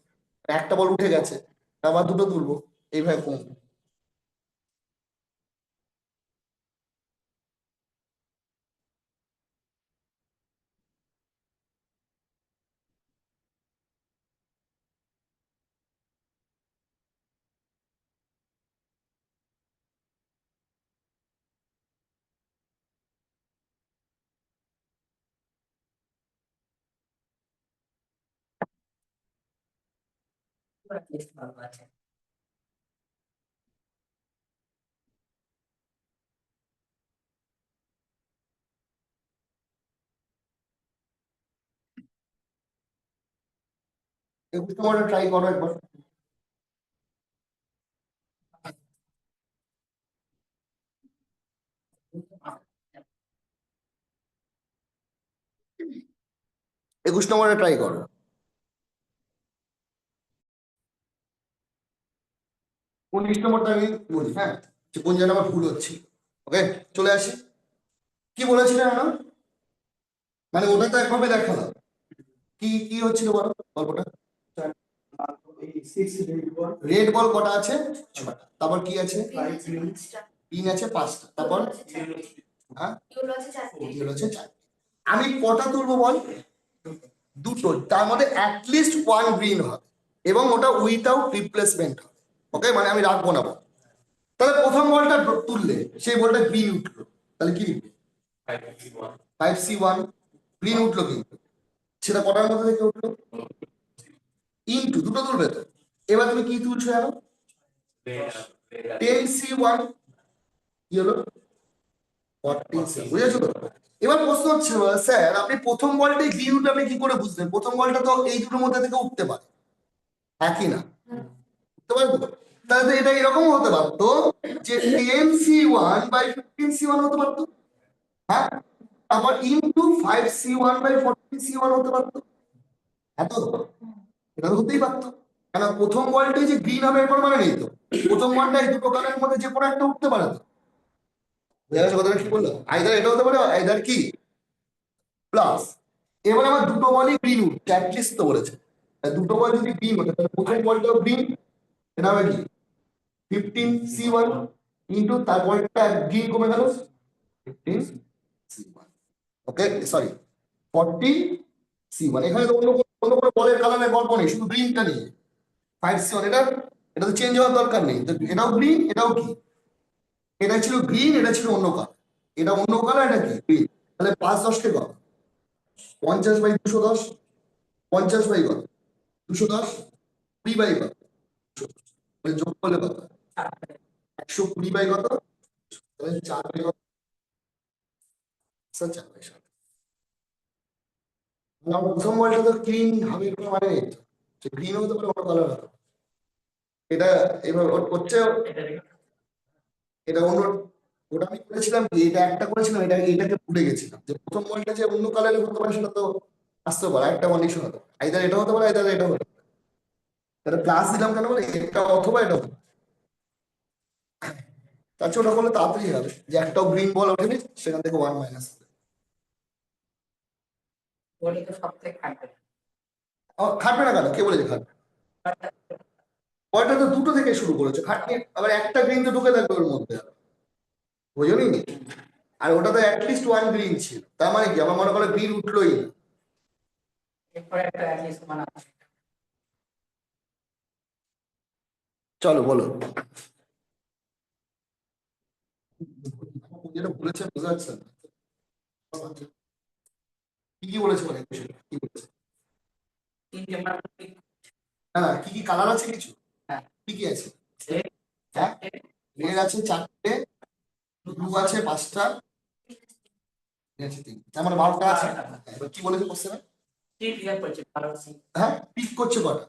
একটা বল উঠে গেছে, আবার দুটো তুলবো, এইভাবে কমবে। লিস্ট ভালো আছে। 21 নম্বরটা ট্রাই করো একবার। একুশ নম্বরে ট্রাই করো। 19 নম্বরটা আমি বলি, হ্যাঁ, যে কোন জায়গায় আমার ভুল হচ্ছে। ওকে, চলে আসি। কি বলেছিলেন না, মানে ওটা তো একভাবে দেখালাম, কি কি হচ্ছিল বলো গল্পটা। রেড বল কটা আছে, 6টা। তারপর কি আছে, পিন আছে 5টা। তারপর হ্যাঁ, ইয়েলো আছে 4। আমি কটা তুলবো বল, দুটো, তার মধ্যে অ্যাটলিস্ট ওয়ান গ্রিন হবে এবং ওটা উইথাউট রিপ্লেসমেন্ট হবে। ওকে, মানে আমি রাখবো না বল। তাহলে প্রথম বলটা তুললে সেই বলটা গ্রিন উঠলো, তাহলে কি লিখবে, 5C1 গ্রিন উঠলো, কিন্তু সেটা কটার মধ্যে থেকে উঠলো, ইনটু দুটো তুলবে তো। এবার তুমি কি তুলছো জানো, 10C1 কি হলো 14C, বুঝেছো তো। এবার প্রশ্ন হচ্ছে স্যার আপনি প্রথম বলটাই গ্রিন উঠে আপনি কি করে বুঝলেন, প্রথম বলটা তো এই দুটোর মধ্যে থেকে উঠতে পারে, একই না, উঠতে পারে তো। তাহলে তো এটা এরকম হতে পারতো যে 10C1 বাই 15C1 হতে পারতো, হ্যাঁ, তারপর ইনটু 5C1 বাই 14C1 হতে পারতো, এত এটা তো হতেই পারতো। কেন প্রথম বলটাই যে গ্রিন হবে এরপর মানে নেই তো, প্রথম বলটাই দুটো কালারের মধ্যে যে কোনো একটা উঠতে পারে তো। বুঝা গেছে কথাটা কি বললাম, আইদার এটা হতে পারে আইদার কি প্লাস। এবার আমার দুটো বলই গ্রিন উঠছে, অ্যাটলিস্ট তো বলেছে, দুটো বল যদি গ্রিন হতো তাহলে প্রথম বলটাও গ্রিন, এটা হবে কি 15C1 ইন্টু তারপরটা গ্রিন কমে গেল 15C1, ওকে সরি 40C1। এখানে তো অন্য কোনো বলের কালারের গল্প নেই, শুধু গ্রিনটা নিয়ে 5C1, এটা তো চেঞ্জ হওয়ার দরকার নেই তো, এটাও গ্রিন এটাও কি, এটা ছিল গ্রিন এটা ছিল অন্য কালার, এটা অন্য কালার এটা কি গ্রিন। তাহলে 5 10 কে কত, 50/210, 50 বাই কত 210, 20 বাই কত 210, তাহলে যোগ করলে কত 120 বাই কত, তাহলে 4 বাই কত, 4/7। প্রথম বলটা তো ক্লিন হবে এরকম মানে নেই তো, গ্রিন হতে পারে অন্য কালার হতে পারে। এটা এবার হচ্ছে, এটা অন্য, ওটা আমি করেছিলাম কি, এটা একটা করেছিলাম, এটাকে ভুলে গেছিলাম যে প্রথম বলটা যে অন্য কালারে হতে পারে সেটা তো আসতে পারে, একটা কন্ডিশন হতে পারে, আইদার এটা হতে পারে আইদার এটা হতে পারে। তাহলে প্লাস দিলাম কেন, বলে এটা অথবা এটা হতে পারে। তার চেয়ে ওটা করলে তাড়াতাড়ি হবে, যে একটাও গ্রিন বল ওঠেনি সেখান থেকে 1 মাইনাস। ওটা তো সব থেকে খাটবে। খাটবে না কেন, কে বলেছে খাটবে, বলটা তো দুটো থেকে শুরু করেছে, খাটনি আবার একটা গ্রিন তো ঢুকে থাকবে ওর মধ্যে, বুঝলি, আর ওটা তো অ্যাটলিস্ট ওয়ান গ্রিন ছিল, তার মানে কি আমার মনে করে গ্রিন উঠলোই না। এরপরে একটা অ্যাটলিস্ট মানে আছে। চলো বলো, যেটা বলেছে বোঝা যাচ্ছে না। কি কি বলেছে মানে কি বলেছে, তিনটে মানে না না কি কি কালার আছে কিছু, হ্যাঁ, কি কি আছে, red, হ্যাঁ চারটে, রেড আছে 4টে, ব্লু আছে 5টা, আছে 3, তার মানে 12টা আছে। এবার কি বলেছে কোশ্চেনে, তিন ক্লিয়ার করেছে ভালো আছে। হ্যাঁ পিক করছে কটা,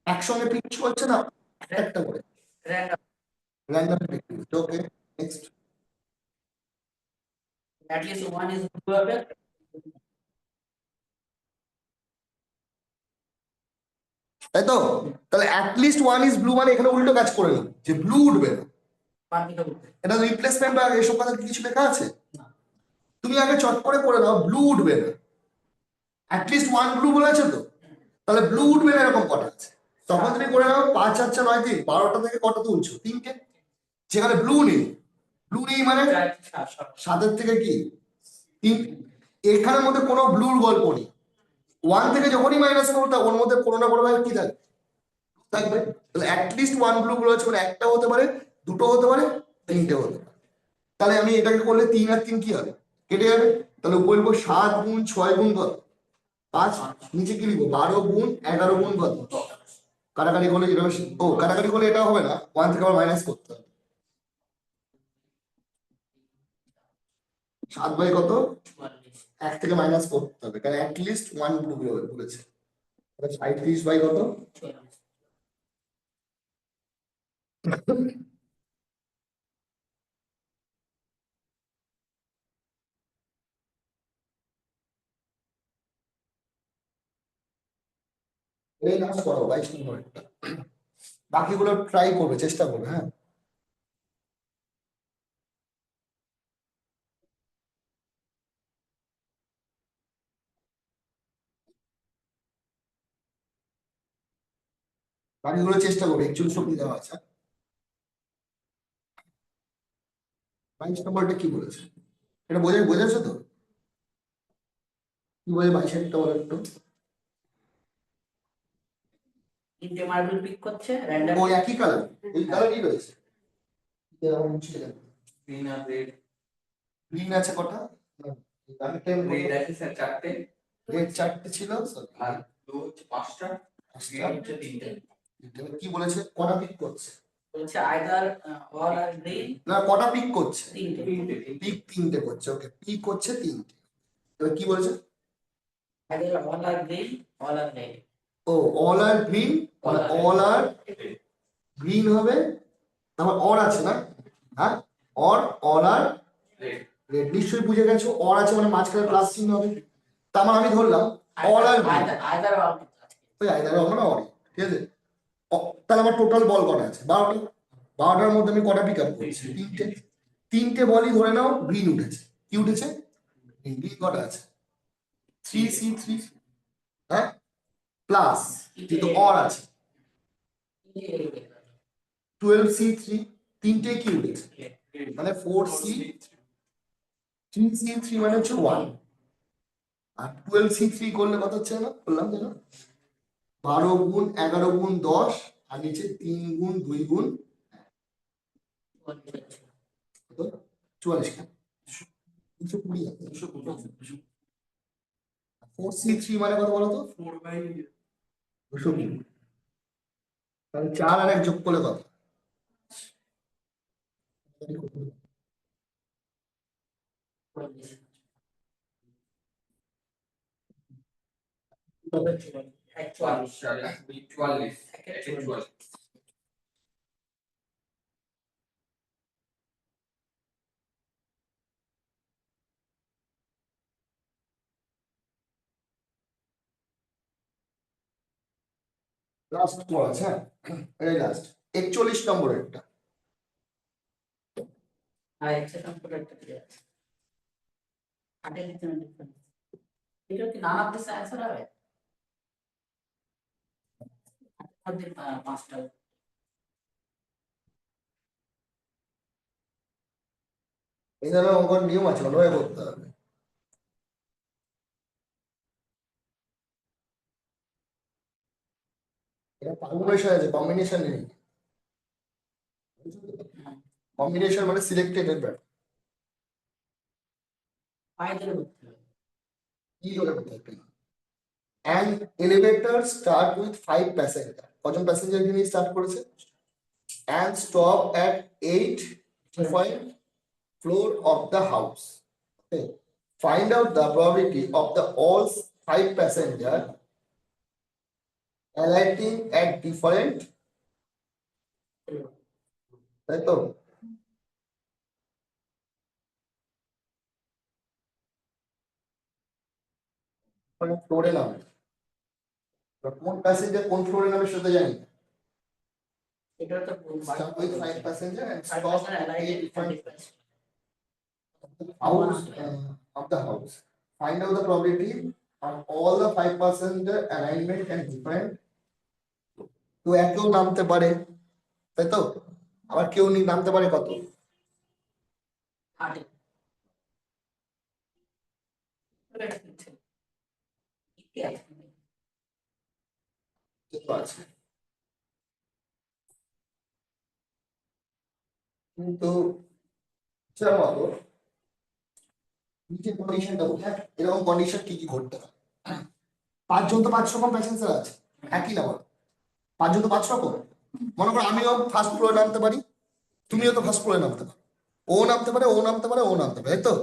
একসঙ্গে পিক করছে না একটা একটা করে, Random, র্যান্ডম পিক করছে, okay next. at least one is blue হবে। তাই তো? তাহলে অ্যাটলিস্ট ওয়ান ইজ ব্লু মানে এখানে উল্টো কাজ করে নেব যে ব্লু উঠবে না। বাকিটা উঠবে। এটা রিপ্লেসমেন্ট বা এসব কথা কি কিছু লেখা আছে? না। তুমি আগে চট করে করে দাও ব্লু উঠবে না, অ্যাটলিস্ট ওয়ান ব্লু বলেছে তো, তাহলে ব্লু উঠবে না এরকম কটা আছে? তখন তুমি করে নাও 5 আর 4 9 3, 12টা থেকে কটা তুলছো? 3টে। যেখানে ব্লু নেই, ব্লু নেই মানে 7 থেকে কি 3, এখানের মধ্যে কোনো ব্লুর গল্প নেই। 1 থেকে যখনই মাইনাস করবো তা ওর মধ্যে কোনো না কোনো ভাবে কি থাকবে? থাকবে। তাহলে অ্যাটলিস্ট ওয়ান ব্লু বলেছে মানে একটা হতে পারে, দুটো হতে পারে, তিনটে হতে পারে। তাহলে আমি এটাকে করলে 3 আর 3 কি হবে? কেটে যাবে। তাহলে উপর লিখবো 7 গুণ 6 গুণ কত? 5। নিচে কি লিখবো? 12 গুণ 11 গুণ কত? কাটাকাটি করলে যেটা কাটাকাটি করলে এটা হবে না, 1 থেকে আবার মাইনাস করতে হবে। 7 বাই কত? 1 থেকে মাইনাস করতে হবে কারণ অ্যাটলিস্ট ওয়ান ব্লু বলেছে। 35 বাই কত? এই লাস্ট করো 22 নম্বরটা। বাকিগুলো ট্রাই করবে, চেষ্টা করবে। হ্যাঁ, বাকিগুলো চেষ্টা করবে, 41 শক্তি দেওয়া আছে। 22 নম্বরটা কি বলেছে এটা বোঝাচ্ছে তো? কি বলে 22 বলো একটু। তিনটে মার্বেল পিক করছে র্যান্ডম। ও একই কালার, এই কালারই রয়েছে। এরকম মুছে গেল। গ্রিন আর রেড। গ্রিন আছে কটা? রেড আছে স্যার 4টে, রেড 4টে ছিল, আর ব্লু হচ্ছে 5টা, গ্রিন হচ্ছে 3টে। কি বলেছে? কটা পিক করছে? বলছে আইদার অল আর গ্রিন। না, কটা পিক করছে? তিনটে। পিক 3টে করছে। ওকে, পিক করছে 3টে। এবার কি বলেছে? আইদার অল আর গ্রিন, অল আর রেড। ও অল আর গ্রিন, অল আর গ্রিন হবে, তারপর অর আছে না? হ্যাঁ, অল আর রেড। রেড। নিশ্চয়ই বুঝে গেছো, অর আছে মানে মাঝখানে প্লাস চিহ্ন হবে। তার মানে আমি ধরলাম অল আর গ্রিন, আইদার অল। ওই আইদার হবে না অর, ঠিক আছে? তাহলে আমার টোটাল বল কটা আছে? 12টা। 12টার মধ্যে আমি কটা পিক আপ করছি? 3টে। 3টে বলই ধরে নাও গ্রিন উঠেছে। কি উঠেছে? গ্রিন কটা আছে? 3C3। হ্যাঁ, প্লাস কিন্তু অর আছে 12C3। 3টে কি উঠেছে? মানে 4C, 3C3 মানে হচ্ছে 1। আর 12C3 করলে কত হচ্ছে না? বললাম যেন 12 গুণ 11 গুণ 10, আর নিচে 3 গুণ 2 গুণ 44। 220 আছে। 4C3 মানে কত বলো তো? 220। তাহলে 4 আর 1 যোগ করলে কত? লাস্ট আছে, হ্যাঁ, এই লাস্ট 41 নম্বর একটা। আর একটা সম্পর্ক একটা আছে। আটের ভিতরে difference। এটা কি নান অফ দিস অ্যান্সার হবে? আমাদের 5টা। এই ধরনের অঙ্কর নিয়ম আছে, অন্যভাবে করতে হবে। এটা পারমুটেশন আছে, কম্বিনেশন নেই। কম্বিনেশন মানে সিলেক্টেড এর ব্যাপার। পাইদের করতে হবে। কি করে করতে হবে? An elevator start with 5 passenger. কজন প্যাসেঞ্জার নিয়ে স্টার্ট করেছে? And stop at 8 different floor of the house. Okay. Find out the probability of the all 5 passenger alighting at different, তাই তো? ফ্লোরে নামে কোন প্যাসেঞ্জার কোন ফ্লোরে নামে সেটা জানি না। এটা তো Start with 5 passenger and Five stop person aligned at in front different house of the house. Find out the probability of all the 5 passenger alignment and different. তো একেও নামতে পারে, তাই তো? আবার কেউ নামতে পারে কত? 30 কত আছে? কিন্তু মতো নিচের কন্ডিশনটা বলি, হ্যাঁ? এরকম কন্ডিশন কি কি ঘটতে পারে? 5 জন তো 5 রকম প্যাসেঞ্জার আছে, একই না বলো? 5 জন তো 5 রকম। মনে করো আমিও ফার্স্ট ফ্লোরে নামতে পারি, তুমিও তো ফার্স্ট ফ্লোরে নামতে পারো, ও নামতে পারে, ও নামতে পারে, ও নামতে পারে, তাই তো?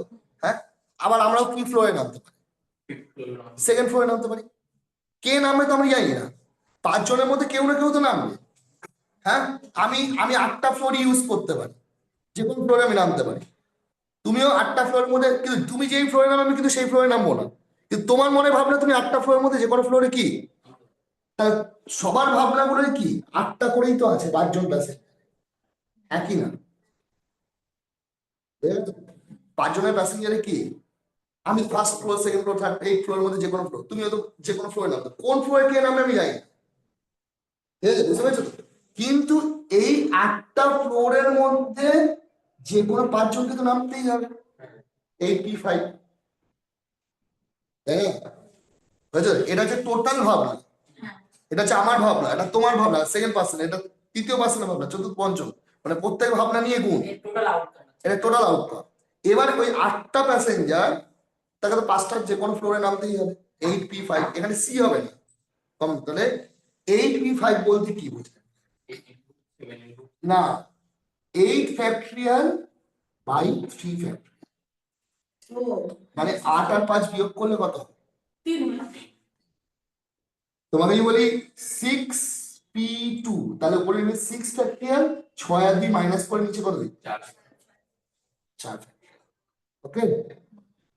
হ্যাঁ, আবার আমরাও কি ফ্লোরে নামতে পারি? সেকেন্ড ফ্লোরে নামতে পারি। কে নামবে তো আমি জানি না, 5 জনের মধ্যে কেউ না কেউ তো নামবে। হ্যাঁ, আমি 8টা ফ্লোর ইউজ করতে পারি, যে কোনো ফ্লোরে আমি নামতে পারি। তুমিও 8টা ফ্লোরের মধ্যে, কিন্তু তুমি যেই ফ্লোরে নামবে আমি কিন্তু সেই ফ্লোরে নামবো না, কিন্তু তোমার মনে ভাবনা তুমি 8টা ফ্লোরের মধ্যে যে কোনো ফ্লোরে কি, তা সবার ভাবনাগুলো কি 8টা করেই তো আছে, 5 জন প্যাসেঞ্জার একই না। 5 জনের প্যাসেঞ্জারে কি, আমি first floor, second floor, third, এই ফ্লোরের মধ্যে যে কোনো ফ্লোর, তুমিও তো যে কোনো ফ্লোরে নামবে, কোন ফ্লোরে কে নামবে আমি জানি না, ঠিক আছে? বুঝতে পেরেছো তো? কিন্তু এই 8টা ফ্লোরের মধ্যে যে কোনো 5 জনকে তো নামতেই হবে, 85। হ্যাঁ, বুঝছো? এটা হচ্ছে টোটাল ভাবনা, এটা হচ্ছে আমার ভাবনা, এটা তোমার ভাবনা সেকেন্ড পার্সন, এটা তৃতীয় পার্সনের ভাবনা, চতুর্থ, পঞ্চম, মানে প্রত্যেক ভাবনা নিয়ে গুণ, টোটাল আউটকাম এটা টোটাল আউটকাম। এবার ওই 8টা প্যাসেঞ্জার, তাকে তো 5টার যে কোনো ফ্লোরে নামতেই হবে। 8P5, এখানে সি হবে না, কম। তাহলে 8P5 বলতে কি বোঝায়? না, 8 ফ্যাক্টরিয়াল বাই 3 ফ্যাক্টরিয়াল, মানে 8 আর 5 বিয়োগ করলে কত হবে? 3 তোমাকে যদি বলি 6P2, তাহলে উপরে নেবে 6 ফ্যাক্টরিয়াল, 6 আর 2 মাইনাস করে নিচে কত দিই? 4 ফ্যাক্টরিয়াল। ওকে,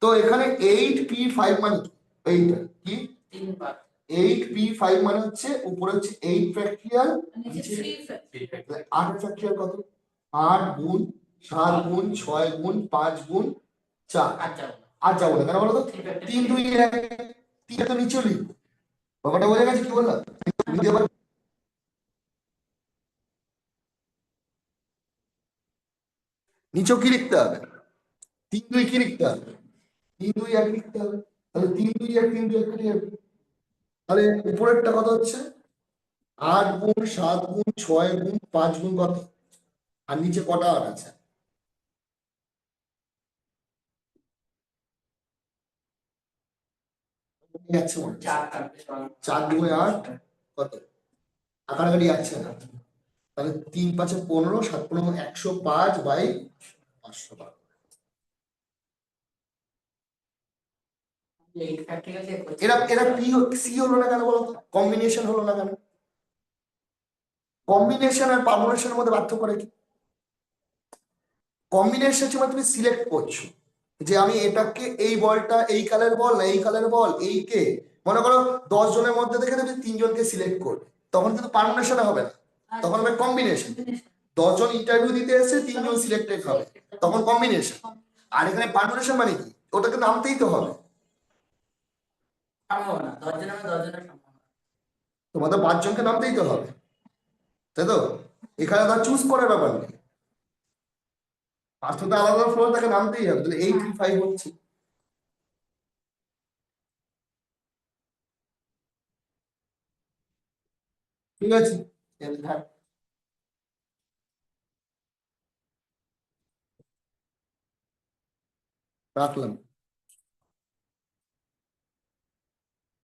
তো এখানে 8P5 মানে কি? এইটা কি 3 বার 8P5 মানে হচ্ছে উপরে হচ্ছে 8 ফ্যাক্টরিয়াল, নিচে 3 8 ফ্যাক্টরিয়াল কত? 8 গুণ 7 গুণ 6 গুণ 5 গুণ 4। আর যাবো না। আর যাবো না, কেন বলো তো? 3 2 1, 3 তো নিচেও লিখবো। ব্যাপারটা বোঝা গেছে কি বললাম? নিচেও কি লিখতে হবে? 3 2 কি লিখতে হবে? 3 2 1 লিখতে হবে। তাহলে 3 2 1, 3 2 1 কেটে যাবে। তাহলে উপরেরটা কত হচ্ছে? 8 গুণ 7 গুণ 6 গুণ 5 গুণ কত? আর নিচে কটা আর আছে? যাচ্ছে মনে হচ্ছে। 4 কাটবে 4 2 8 কত? আকারগাড়ি যাচ্ছে না। তাহলে 3 5 15, 7 15 105 বাই 512। 8 ফ্যাক্টরিয়াল দিয়ে করছি। এরা এরা পি সি হলো না কেন বলো তো? কম্বিনেশন হলো না কেন? কম্বিনেশন আর পারমুটেশনের মধ্যে পার্থক্য করে কি? কম্বিনেশন হচ্ছে মানে তুমি সিলেক্ট করছো যে আমি এটাকে, এই বলটা এই কালার বল না এই কালার বল, এই কে, মনে করো 10 জনের মধ্যে দেখে তুমি 3 জনকে সিলেক্ট করবে, তখন কিন্তু পারমুটেশন হবে না, তখন হবে কম্বিনেশন। 10 জন ইন্টারভিউ দিতে এসে 3 জন সিলেক্টেড হবে, তখন কম্বিনেশন। আর এখানে পারমুটেশন মানে কি? ওটাকে নামতেই তো হবে, সম্ভাবনা 10 জনের মধ্যে 10 জনের সম্ভাবনা। তোমাদের 5 জনকে নামতেই তো হবে, তাই তো? এখানে তার চুজ করার ব্যাপার নেই, পাঁচটা আলাদা ফ্লোর তাকে নামতেই হবে, তাহলে 8P5 হচ্ছে। ঠিক আছে, রাখলাম।